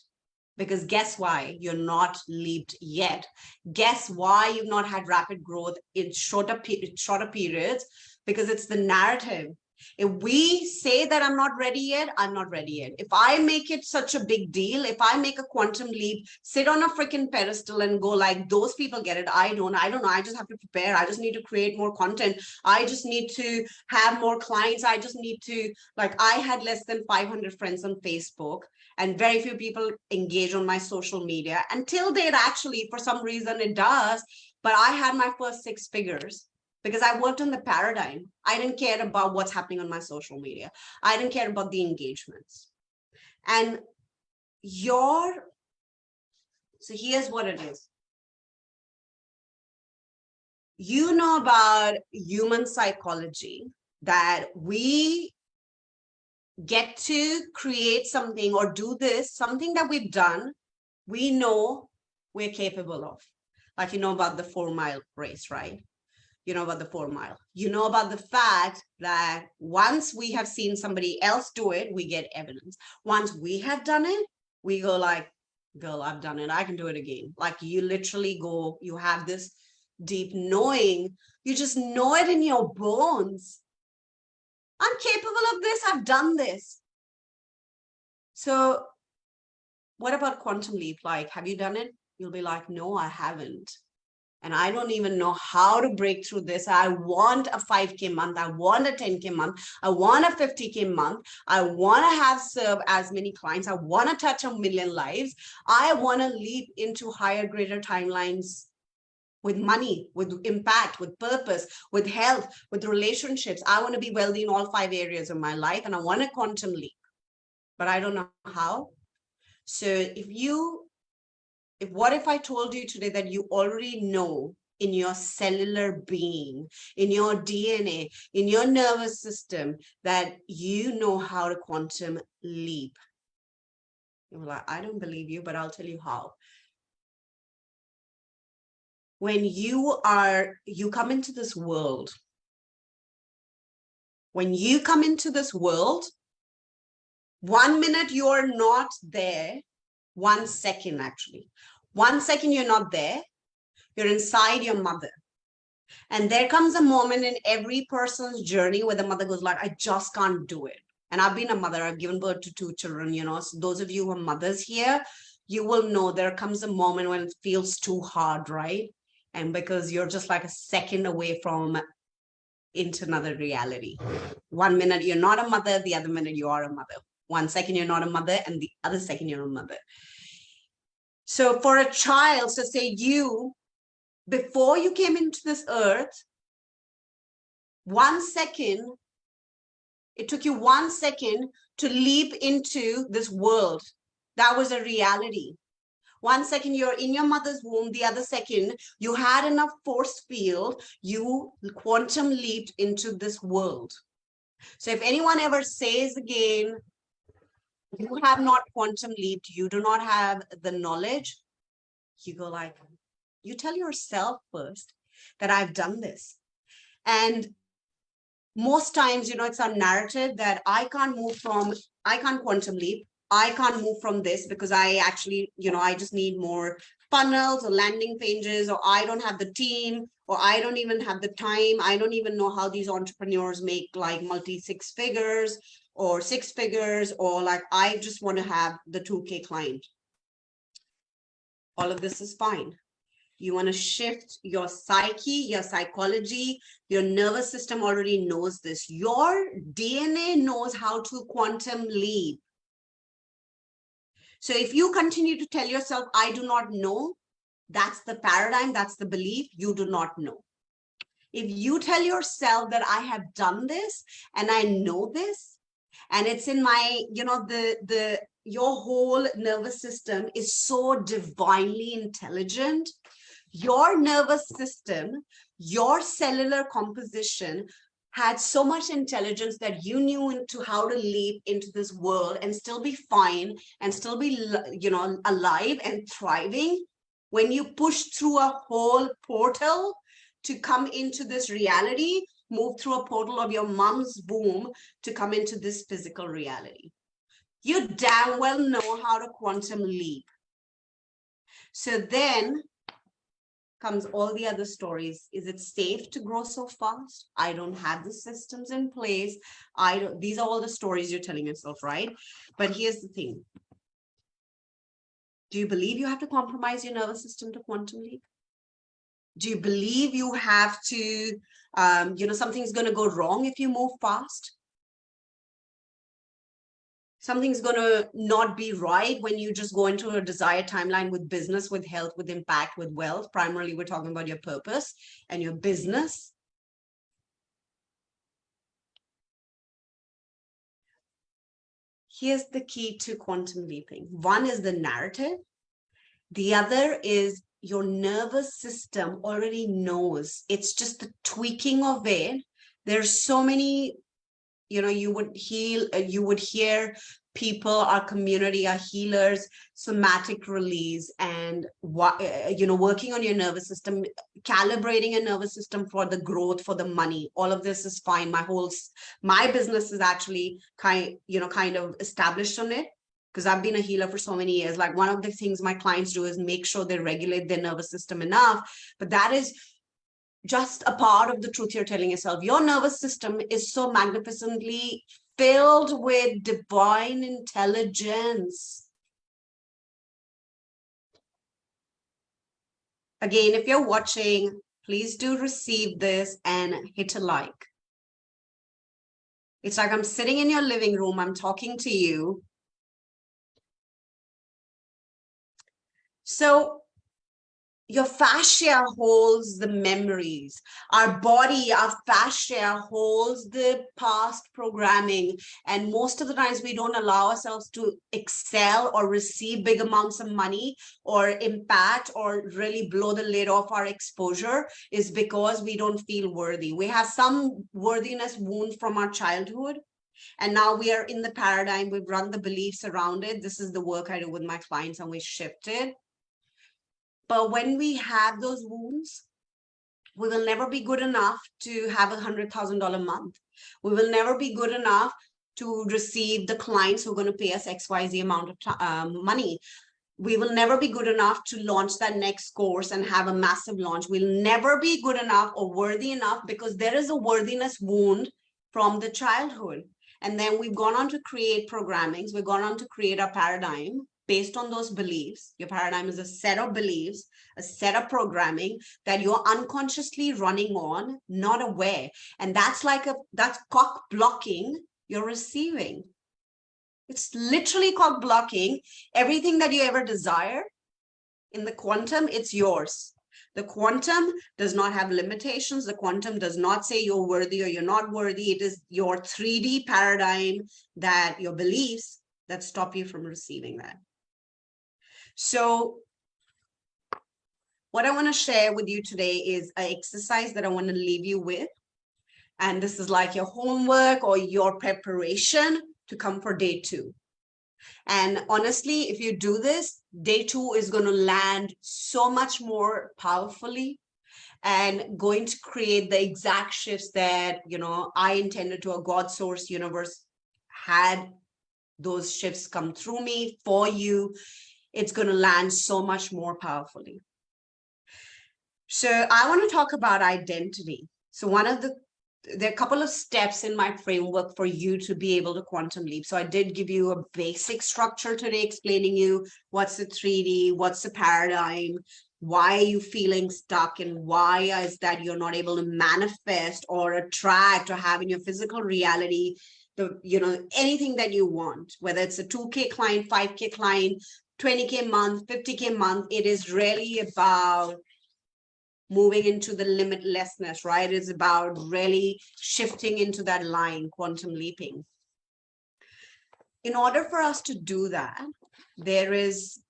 Because guess why you're not leaped yet? Guess why you've not had rapid growth in shorter periods? Because it's the narrative. If we say that I'm not ready yet, I'm not ready yet. If I make it such a big deal, if I make a quantum leap, sit on a freaking pedestal and go like, those people get it, I don't know. I just have to prepare. I just need to create more content. I just need to have more clients. I just need to, like, I had less than 500 friends on Facebook and very few people engage on my social media until date. Actually, for some reason it does, but I had my first 6 figures because I worked on the paradigm. I didn't care about what's happening on my social media. I didn't care about the engagements. And so here's what it is. You know about human psychology, that we get to create something or do this, something that we've done, we know we're capable of. Like, you know about the 4-mile race, right? You know about the 4-mile. You know about the fact that once we have seen somebody else do it, we get evidence. Once we have done it, we go like, girl, I've done it. I can do it again. Like, you literally go, you have this deep knowing. You just know it in your bones. I'm capable of this. I've done this. So what about quantum leap? Like, have you done it? You'll be like, no, I haven't. And I don't even know how to break through this. I want a 5K month. I want a 10K month. I want a 50K month. I want to have serve as many clients. I want to touch 1 million lives. I want to leap into higher, greater timelines with money, with impact, with purpose, with health, with relationships. I want to be wealthy in all 5 areas of my life. And I want a quantum leap, but I don't know how. So what if I told you today that you already know in your cellular being, in your DNA, in your nervous system, that you know how to quantum leap? You're like, I don't believe you, but I'll tell you how. When you come into this world, when you come into this world, 1 minute you're not there, 1 second actually. 1 second you're not there, you're inside your mother. And there comes a moment in every person's journey where the mother goes like, I just can't do it. And I've been a mother, I've given birth to 2 children, you know, so those of you who are mothers here, you will know there comes a moment when it feels too hard, right? And because you're just like a second away from into another reality. 1 minute you're not a mother, the other minute you are a mother. 1 second you're not a mother, and the other second you're a mother. So for a child, so say you, before you came into this earth, 1 second, it took you 1 second to leap into this world. That was a reality. 1 second you're in your mother's womb, the other second you had enough force field, you quantum leaped into this world. So if anyone ever says again, you have not quantum leaped, you do not have the knowledge, you go like, you tell yourself first that I've done this. And most times, you know, it's our narrative that I can't quantum leap. I can't move from this because I actually, you know, I just need more funnels or landing pages, or I don't have the team, or I don't even have the time. I don't even know how these entrepreneurs make like multi 6 figures or 6 figures, or like, I just want to have the 2K client. All of this is fine. You want to shift your psyche, your psychology, your nervous system already knows this. Your DNA knows how to quantum leap. So if you continue to tell yourself, I do not know, that's the paradigm, that's the belief, you do not know. If you tell yourself that I have done this and I know this, and it's in my, you know, your whole nervous system is so divinely intelligent. Your nervous system, your cellular composition had so much intelligence that you knew into how to leap into this world and still be fine and still be, you know, alive and thriving. When you push through a whole portal to come into this reality, move through a portal of your mom's womb to come into this physical reality. You damn well know how to quantum leap. So then comes all the other stories. Is it safe to grow so fast? I don't have the systems in place. These are all the stories you're telling yourself, right? But here's the thing. Do you believe you have to compromise your nervous system to quantum leap? Do you believe you have to, something's going to go wrong if you move fast? Something's going to not be right when you just go into a desired timeline with business, with health, with impact, with wealth. Primarily, we're talking about your purpose and your business. Here's the key to quantum leaping. One is the narrative. The other is your nervous system already knows. It's just the tweaking of it. There's so many, you would hear people, our community, our healers, somatic release, and working on your nervous system, calibrating your nervous system for the growth, for the money. All of this is fine. My business is actually kind of established on it, because I've been a healer for so many years. Like, one of the things my clients do is make sure they regulate their nervous system enough. But that is just a part of the truth you're telling yourself. Your nervous system is so magnificently filled with divine intelligence. Again, if you're watching, please do receive this and hit a like. It's like I'm sitting in your living room, I'm talking to you. So your fascia holds the memories. Our body, our fascia holds the past programming. And most of the times we don't allow ourselves to excel or receive big amounts of money or impact or really blow the lid off our exposure, is because we don't feel worthy. We have some worthiness wound from our childhood. And now we are in the paradigm. We've run the beliefs around it. This is the work I do with my clients, and we shifted. But when we have those wounds, we will never be good enough to have $100,000 month. We will never be good enough to receive the clients who are going to pay us XYZ amount of money. We will never be good enough to launch that next course and have a massive launch. We'll never be good enough or worthy enough, because there is a worthiness wound from the childhood. And then we've gone on to create programmings. We've gone on to create our paradigm based on those beliefs. Your paradigm is a set of beliefs, a set of programming that you're unconsciously running on, not aware. And that's cock blocking your receiving. It's literally cock blocking everything that you ever desire. In the quantum, it's yours. The quantum does not have limitations. The quantum does not say you're worthy or you're not worthy. It is your 3D paradigm, that your beliefs that stop you from receiving that. So what I want to share with you today is an exercise that I want to leave you with. And this is like your homework or your preparation to come for day 2. And honestly, if you do this, day 2 is going to land so much more powerfully and going to create the exact shifts that, I intended to. A God source universe had those shifts come through me for you. It's going to land so much more powerfully. So I want to talk about identity. So there are a couple of steps in my framework for you to be able to quantum leap. So I did give you a basic structure today, explaining you what's the 3D, what's the paradigm, why are you feeling stuck, and why is that you're not able to manifest or attract or have in your physical reality anything that you want, whether it's a 2K client, 5K client, 20K month, 50K month. It is really about moving into the limitlessness, right? It's about really shifting into that line, quantum leaping. In order for us to do that, there is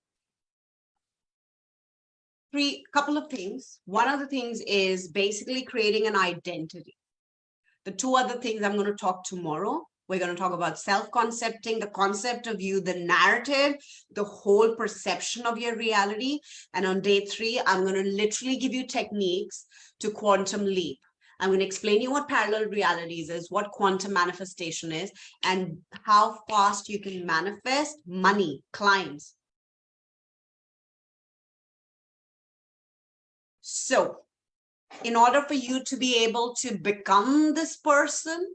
couple of things. One of the things is basically creating an identity. The 2 other things I'm going to talk tomorrow. We're going to talk about self-concepting, the concept of you, the narrative, the whole perception of your reality. And on day 3, I'm going to literally give you techniques to quantum leap. I'm going to explain you what parallel realities is, what quantum manifestation is, and how fast you can manifest money, clients. So in order for you to be able to become this person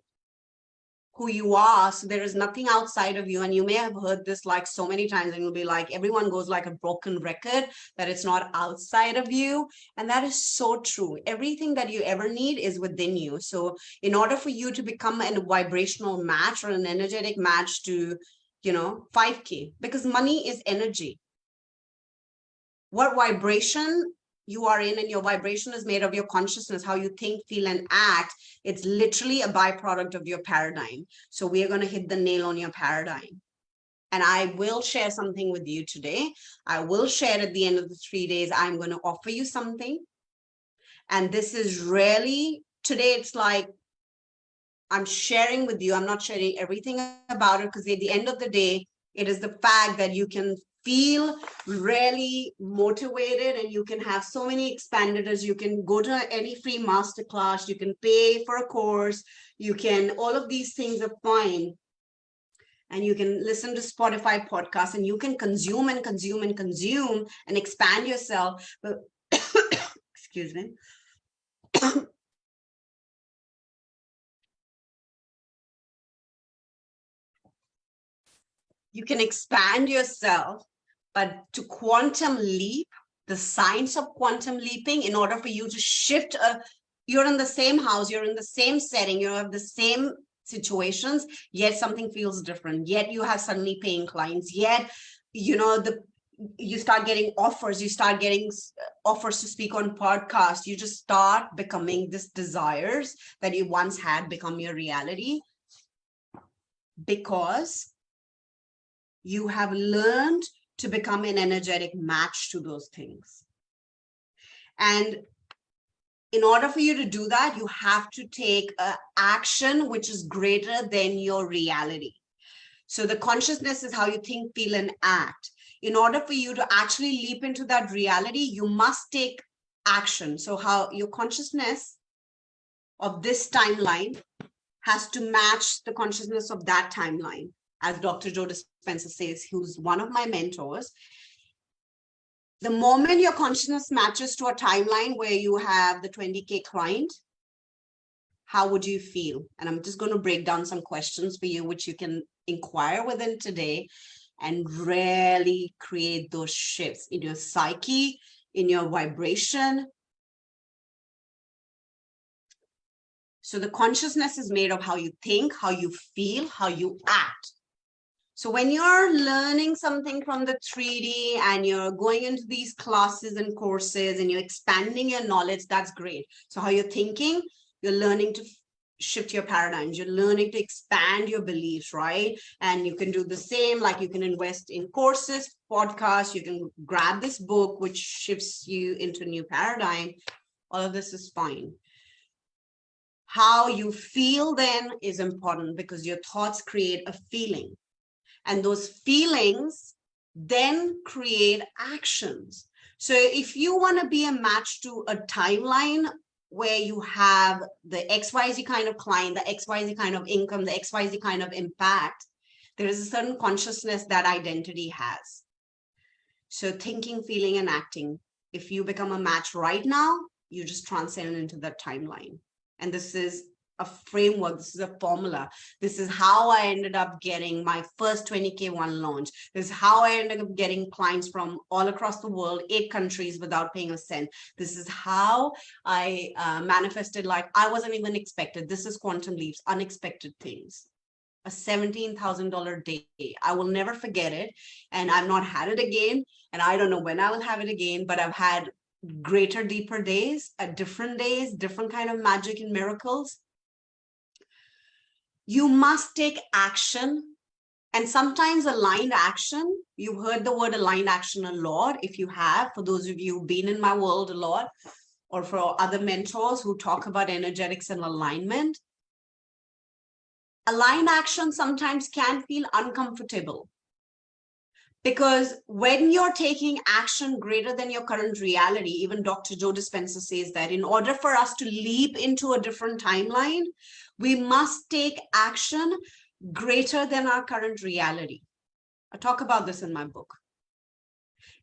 who you are, so there is nothing outside of you, and you may have heard this like so many times, and you'll be like, everyone goes like a broken record, that it's not outside of you. And that is so true. Everything that you ever need is within you. So in order for you to become a vibrational match or an energetic match to, 5K, because money is energy. What vibration you are in, and your vibration is made of your consciousness, how you think, feel, and act. It's literally a byproduct of your paradigm. So we are going to hit the nail on your paradigm. And I will share something with you today. I will share at the end of the 3 days, I'm going to offer you something. And this is really, today it's like, I'm sharing with you. I'm not sharing everything about it, because at the end of the day, it is the fact that you can feel really motivated, and you can have so many expanders. You can go to any free masterclass, you can pay for a course, you can, all of these things are fine. And you can listen to Spotify podcasts, and you can consume and consume and consume and expand yourself. But excuse me. You can expand yourself, but to quantum leap, the science of quantum leaping, in order for you to shift, you're in the same house, you're in the same setting, you have the same situations, yet something feels different, yet you have suddenly paying clients, yet, you start getting offers, you start getting offers to speak on podcasts, you just start becoming this desires that you once had become your reality, because you have learned to become an energetic match to those things. And in order for you to do that, you have to take action which is greater than your reality. So the consciousness is how you think, feel, and act. In order for you to actually leap into that reality, you must take action. So how your consciousness of this timeline has to match the consciousness of that timeline. As Dr. Joe Dispenza says, who's one of my mentors, the moment your consciousness matches to a timeline where you have the 20K client, how would you feel? And I'm just going to break down some questions for you, which you can inquire within today and really create those shifts in your psyche, in your vibration. So the consciousness is made of how you think, how you feel, how you act. So when you're learning something from the 3D and you're going into these classes and courses and you're expanding your knowledge, that's great. So how you're thinking, you're learning to shift your paradigms, you're learning to expand your beliefs, right? And you can do the same, like you can invest in courses, podcasts, you can grab this book, which shifts you into a new paradigm. All of this is fine. How you feel then is important, because your thoughts create a feeling. And those feelings then create actions. So if you want to be a match to a timeline where you have the XYZ kind of client, the XYZ kind of income, the XYZ kind of impact, there is a certain consciousness that identity has. So thinking, feeling, and acting. If you become a match right now, you just transcend into that timeline. And this is a framework, this is a formula. This is how I ended up getting my first 20K one launch. This is how I ended up getting clients from all across the world, 8 countries without paying a cent. This is how I manifested like I wasn't even expected. This is quantum leaps, unexpected things. A $17,000 day. I will never forget it. And I've not had it again. And I don't know when I will have it again, but I've had greater, deeper days, different days, different kind of magic and miracles. You must take action, and sometimes aligned action. You've heard the word aligned action a lot. If you have, for those of you who've been in my world a lot, or for other mentors who talk about energetics and alignment, aligned action sometimes can feel uncomfortable. Because when you're taking action greater than your current reality, even Dr. Joe Dispenza says that in order for us to leap into a different timeline, we must take action greater than our current reality. I talk about this in my book.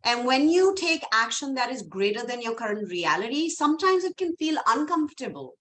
And when you take action that is greater than your current reality, sometimes it can feel uncomfortable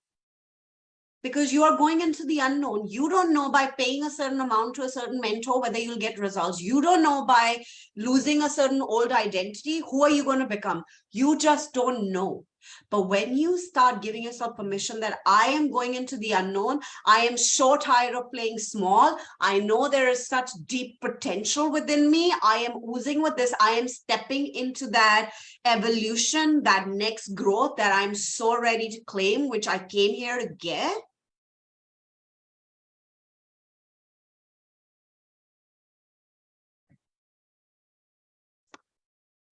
because you are going into the unknown. You don't know by paying a certain amount to a certain mentor whether you'll get results. You don't know by losing a certain old identity, who are you going to become? You just don't know. But when you start giving yourself permission that I am going into the unknown, I am so tired of playing small. I know there is such deep potential within me. I am oozing with this. I am stepping into that evolution, that next growth that I'm so ready to claim, which I came here to get.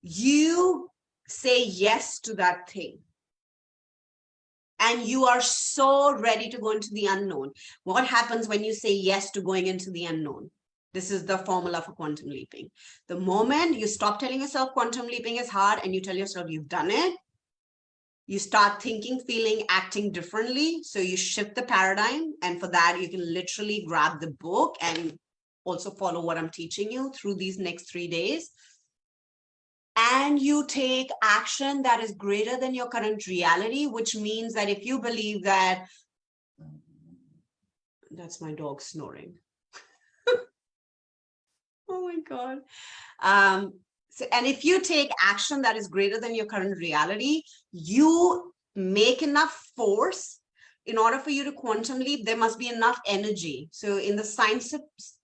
You say yes to that thing. And you are so ready to go into the unknown. What happens when you say yes to going into the unknown? This is the formula for quantum leaping. The moment you stop telling yourself quantum leaping is hard and you tell yourself you've done it, you start thinking, feeling, acting differently. So you shift the paradigm. And for that, you can literally grab the book and also follow what I'm teaching you through these next 3 days. And you take action that is greater than your current reality, which means that if you believe that, that's my dog snoring. Oh my God. And if you take action that is greater than your current reality, you make enough force. In order for you to quantum leap, there must be enough energy. So in the science of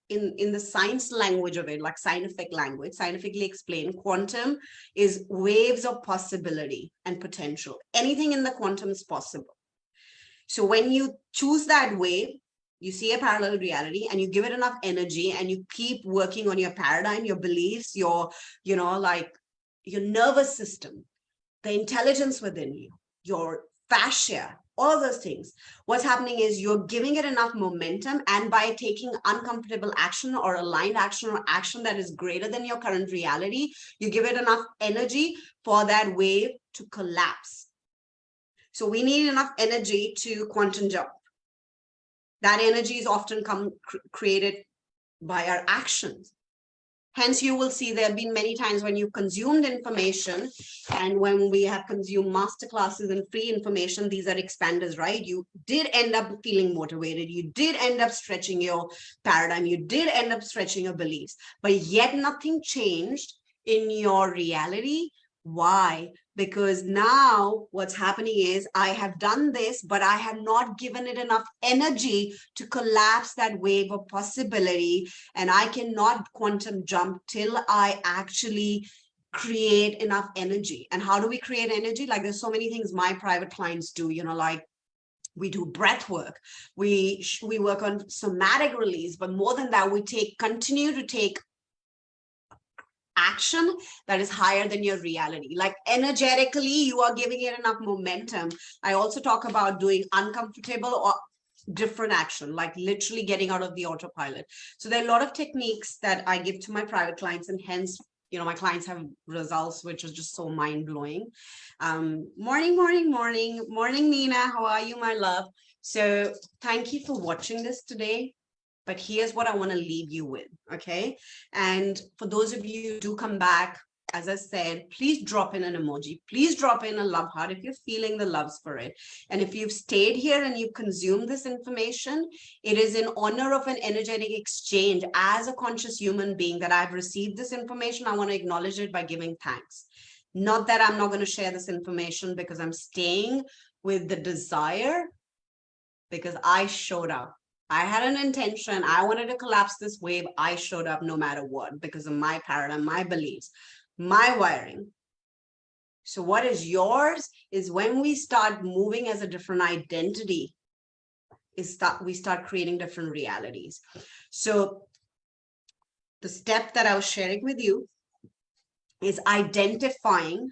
in the science language of it, like scientific language, scientifically explained, quantum is waves of possibility and potential. Anything in the quantum is possible. So when you choose that wave, you see a parallel reality and you give it enough energy and you keep working on your paradigm, your beliefs, your, like your nervous system, the intelligence within you, your fascia, all of those things. What's happening is you're giving it enough momentum, and by taking uncomfortable action or aligned action or action that is greater than your current reality, you give it enough energy for that wave to collapse. So we need enough energy to quantum jump. That energy is often created by our actions. Hence, you will see there have been many times when you consumed information, and when we have consumed masterclasses and free information, these are expanders, right? You did end up feeling motivated. You did end up stretching your paradigm. You did end up stretching your beliefs, but yet nothing changed in your reality. Why? Because now what's happening is I have done this, but I have not given it enough energy to collapse that wave of possibility. And I cannot quantum jump till I actually create enough energy. And how do we create energy? Like there's so many things my private clients do, like we do breath work, we work on somatic release, but more than that, we continue to take action that is higher than your reality. Like energetically, you are giving it enough momentum. I also talk about doing uncomfortable or different action, like literally getting out of the autopilot. So there are a lot of techniques that I give to my private clients, and hence, my clients have results which is just so mind-blowing. Morning, Nina. How are you, my love? So thank you for watching this today. But here's what I want to leave you with, okay? And for those of you who do come back, as I said, please drop in an emoji. Please drop in a love heart if you're feeling the loves for it. And if you've stayed here and you've consumed this information, it is in honor of an energetic exchange as a conscious human being that I've received this information. I want to acknowledge it by giving thanks. Not that I'm not going to share this information, because I'm staying with the desire, because I showed up. I had an intention. I wanted to collapse this wave. I showed up no matter what, because of my paradigm, my beliefs, my wiring. So what is yours is when we start moving as a different identity, we start creating different realities. So the step that I was sharing with you is identifying.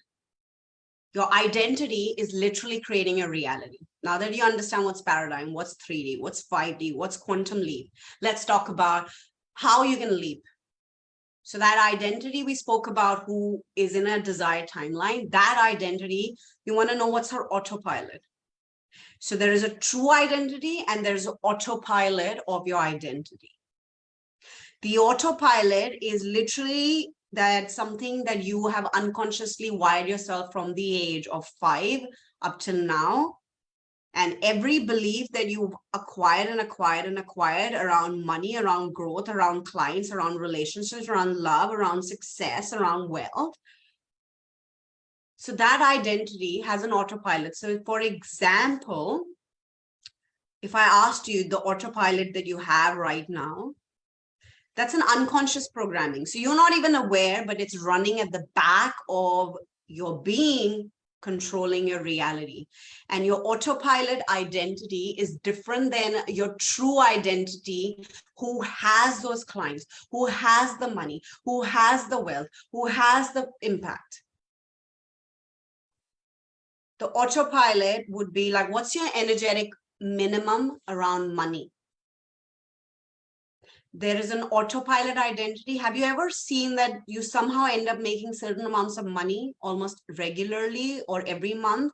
Your identity is literally creating a reality. Now that you understand what's paradigm, what's 3D, what's 5D, what's quantum leap, let's talk about how you can leap. So that identity we spoke about, who is in a desired timeline, that identity, you want to know what's her autopilot. So there is a true identity and there's an autopilot of your identity. The autopilot is literally that something that you have unconsciously wired yourself from the age of 5 up till now, and every belief that you've acquired and acquired and acquired around money, around growth, around clients, around relationships, around love, around success, around wealth. So that identity has an autopilot. So for example, if I asked you the autopilot that you have right now, that's an unconscious programming. So you're not even aware, but it's running at the back of your being, controlling your reality. And your autopilot identity is different than your true identity, who has those clients, who has the money, who has the wealth, who has the impact. The autopilot would be like, what's your energetic minimum around money? There is an autopilot identity. Have you ever seen that you somehow end up making certain amounts of money almost regularly or every month?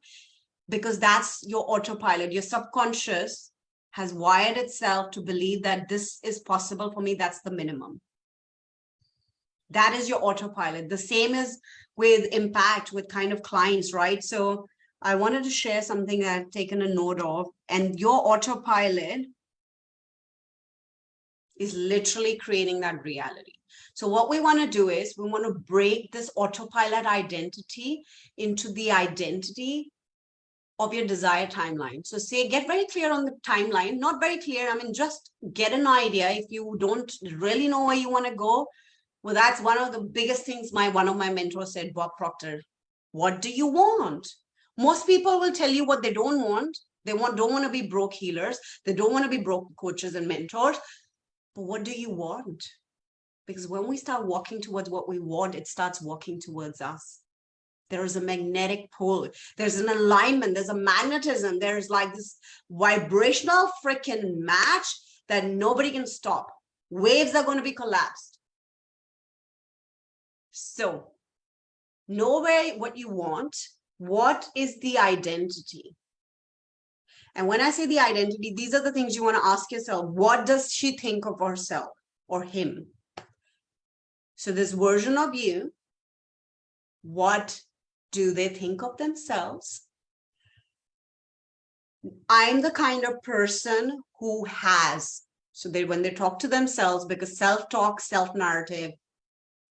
Because that's your autopilot. Your subconscious has wired itself to believe that this is possible for me. That's the minimum. That is your autopilot. The same is with impact, with kind of clients, right? So I wanted to share something that I've taken a note of, and your autopilot is literally creating that reality. So what we want to do is we want to break this autopilot identity into the identity of your desired timeline. So say, get very clear on the timeline, not very clear. I mean, just get an idea. If you don't really know where you want to go, well, that's one of the biggest things one of my mentors said, Bob Proctor, what do you want? Most people will tell you what they don't want. They don't want to be broke healers. They don't want to be broke coaches and mentors. But what do you want? Because when we start walking towards what we want, it starts walking towards us. There is a magnetic pull. There's an alignment. There's a magnetism. There's like this vibrational freaking match that nobody can stop. Waves are going to be collapsed. So know what you want. What is the identity? And when I say the identity, these are the things you want to ask yourself. What does she think of herself or him? So this version of you, what do they think of themselves? I'm the kind of person who has. So when they talk to themselves, because self-talk, self-narrative,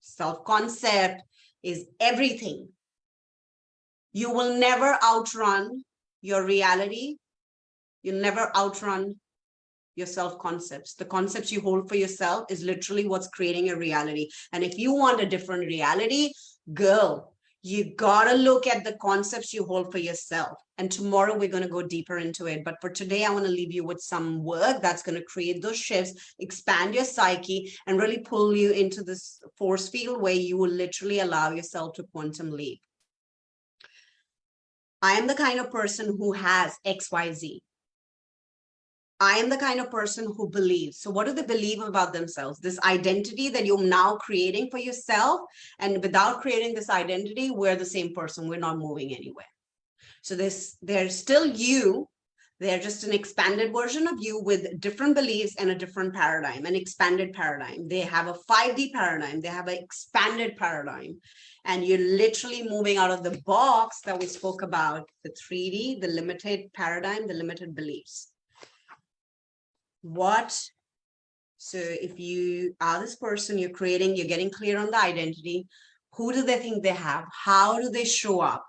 self-concept is everything. You will never outrun your reality. You'll never outrun your self-concepts. The concepts you hold for yourself is literally what's creating your reality. And if you want a different reality, girl, you gotta look at the concepts you hold for yourself. And tomorrow we're going to go deeper into it. But for today, I want to leave you with some work that's going to create those shifts, expand your psyche, and really pull you into this force field where you will literally allow yourself to quantum leap. I am the kind of person who has XYZ. I am the kind of person who believes. So what do they believe about themselves? This identity that you're now creating for yourself. And without creating this identity, we're the same person. We're not moving anywhere. So they're still you. They're just an expanded version of you with different beliefs and a different paradigm, an expanded paradigm. They have a 5D paradigm. They have an expanded paradigm. And you're literally moving out of the box that we spoke about, the 3D, the limited paradigm, the limited beliefs. So if you are this person, you're getting clear on the identity. Who do they think they have? How do they show up?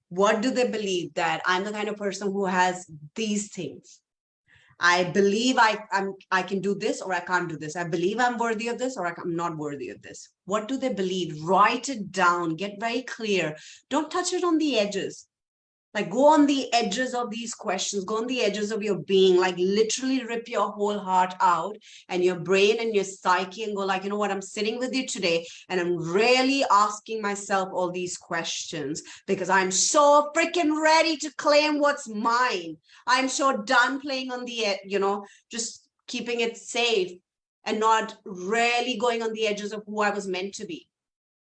What do they believe? That I'm the kind of person who has these things. I believe I can do this, or I can't do this. I believe I'm worthy of this, or I'm not worthy of this. What do they believe? Write it down. Get very clear. Don't touch it on the edges. Like, go on the edges of these questions, go on the edges of your being, like literally rip your whole heart out and your brain and your psyche and go like, you know what, I'm sitting with you today and I'm really asking myself all these questions because I'm so freaking ready to claim what's mine. I'm so done playing on the edge, just keeping it safe and not really going on the edges of who I was meant to be.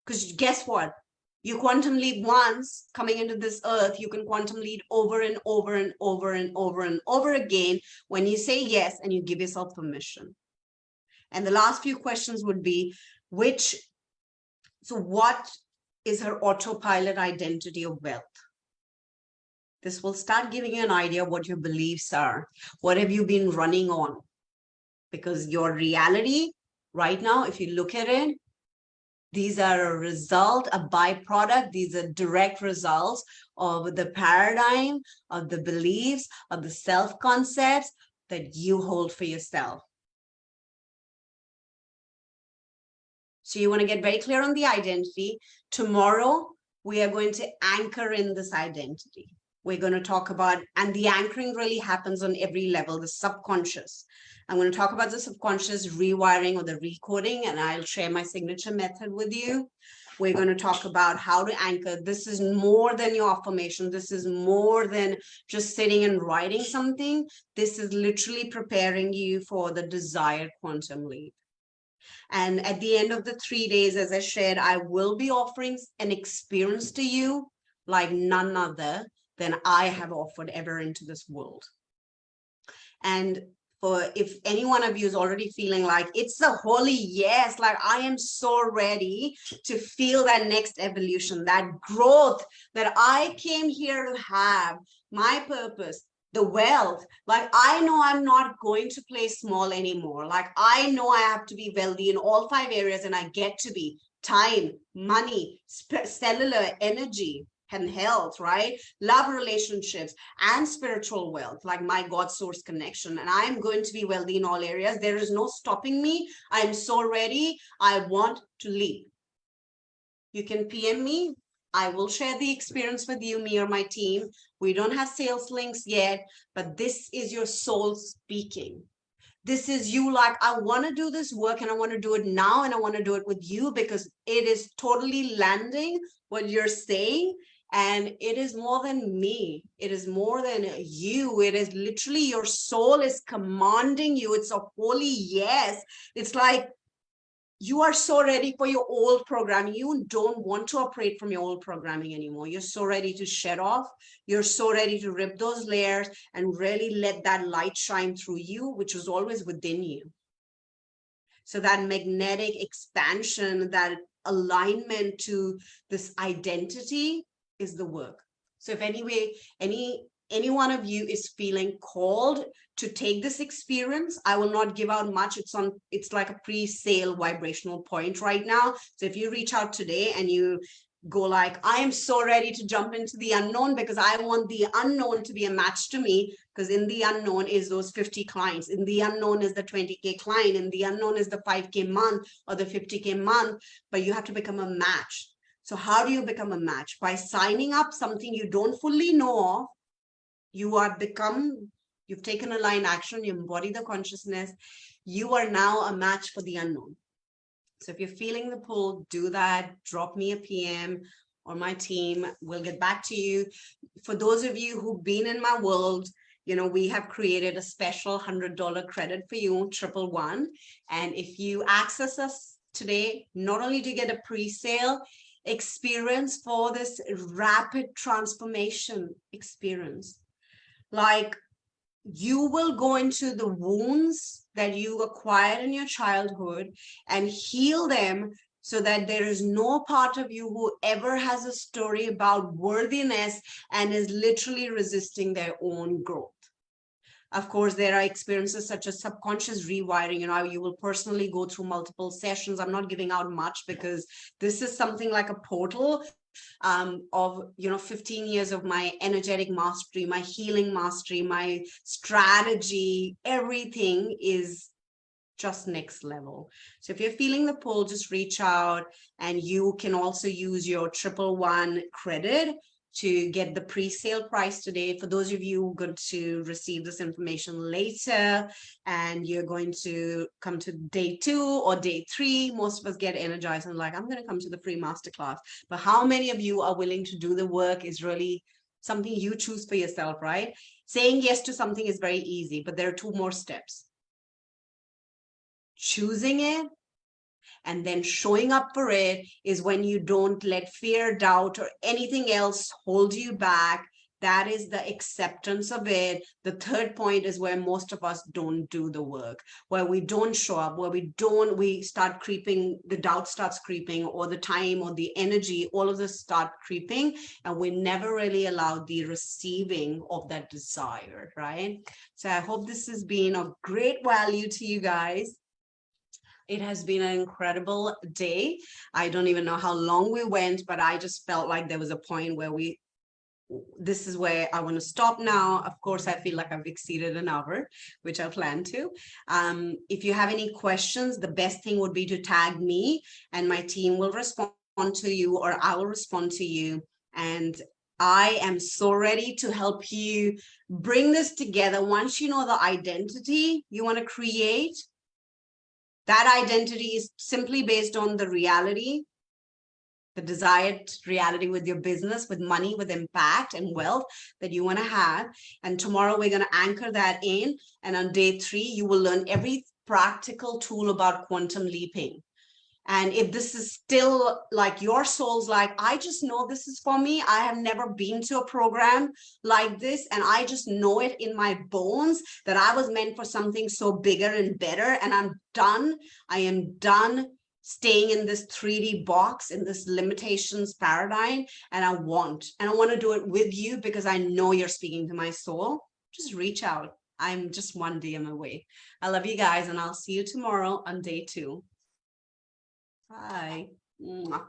Because guess what? You quantum leap once coming into this earth, you can quantum leap over and over and over and over and over again when you say yes and you give yourself permission. And the last few questions would be, which So what is her autopilot identity of wealth? This will start giving you an idea of what your beliefs are. What have you been running on? Because your reality right now, if you look at it, these are a result, a byproduct. These are direct results of the paradigm, of the beliefs, of the self-concepts that you hold for yourself. So you want to get very clear on the identity. Tomorrow, we are going to anchor in this identity. We're going to talk about, and the anchoring really happens on every level, the subconscious. I'm going to talk about the subconscious rewiring or the recoding, and I'll share my signature method with you. We're going to talk about how to anchor. This is more than your affirmation. This is more than just sitting and writing something. This is literally preparing you for the desired quantum leap. And at the end of the 3 days, as I shared, I will be offering an experience to you like none other than I have offered ever into this world. And for if any one of you is already feeling like it's a holy yes, like I am so ready to feel that next evolution, that growth that I came here to have, my purpose, the wealth, like I know I'm not going to play small anymore. Like I know I have to be wealthy in all 5 areas, and I get to be time, money, cellular energy, and health, right? Love, relationships, and spiritual wealth, like my God source connection. And I'm going to be wealthy in all areas. There is no stopping me. I'm so ready. I want to leap. You can PM me. I will share the experience with you, me or my team. We don't have sales links yet, but this is your soul speaking. This is you like, I want to do this work and I want to do it now, and I want to do it with you because it is totally landing what you're saying. And it is more than me. It is more than you. It is literally your soul is commanding you. It's a holy yes. It's like you are so ready for your old programming. You don't want to operate from your old programming anymore. You're so ready to shed off. You're so ready to rip those layers and really let that light shine through you, which was always within you. So that magnetic expansion, that alignment to this identity is the work. So if any one of you is feeling called to take this experience, I will not give out much. It's like a pre-sale vibrational point right now. So if you reach out today and you go like, I am so ready to jump into the unknown because I want the unknown to be a match to me, because in the unknown is those 50 clients. In the unknown is the 20K client. In the unknown is the 5K month or the 50K month, but you have to become a match. So how do you become a match? By signing up something you don't fully know of. You've taken a line action, you embody the consciousness. You are now a match for the unknown. So if you're feeling the pull, do that. Drop me a PM or my team. We'll get back to you. For those of you who've been in my world, you know, we have created a special $100 credit for you, 111. And if you access us today, not only do you get a pre-sale experience for this rapid transformation experience, like you will go into the wounds that you acquired in your childhood and heal them, so that there is no part of you who ever has a story about worthiness and is literally resisting their own growth. Of course, there are experiences such as subconscious rewiring. You know, you will personally go through multiple sessions. I'm not giving out much because this is something like a portal of, you know, 15 years of my energetic mastery, my healing mastery, my strategy. Everything is just next level. So if you're feeling the pull, just reach out, and you can also use your 111 credit to get the pre-sale price today. For those of you who are going to receive this information later and you're going to come to day 2 or day 3, most of us get energized and like, I'm going to come to the free masterclass. But how many of you are willing to do the work is really something you choose for yourself, right? Saying yes to something is very easy, but there are 2 more steps. Choosing it and then showing up for it is when you don't let fear, doubt, or anything else hold you back. That is the acceptance of it. The third point is where most of us don't do the work, where we don't show up, where we start creeping, the doubt starts creeping, or the time or the energy, all of this start creeping, and we never really allow the receiving of that desire, right? So I hope this has been of great value to you guys. It has been an incredible day. I don't even know how long we went, but I just felt like there was a point where this is where I want to stop now. Of course, I feel like I've exceeded an hour, which I plan to. If you have any questions, the best thing would be to tag me and my team will respond to you, or I will respond to you. And I am so ready to help you bring this together. Once you know the identity you want to create, that identity is simply based on the reality, the desired reality with your business, with money, with impact and wealth that you want to have. And tomorrow we're going to anchor that in. And on day 3, you will learn every practical tool about quantum leaping. And if this is still like your soul's like, I just know this is for me. I have never been to a program like this. And I just know it in my bones that I was meant for something so bigger and better. And I'm done. I am done staying in this 3D box, in this limitations paradigm. And I want to do it with you because I know you're speaking to my soul. Just reach out. I'm just one DM away. I love you guys, and I'll see you tomorrow on day 2. Bye. Mwah.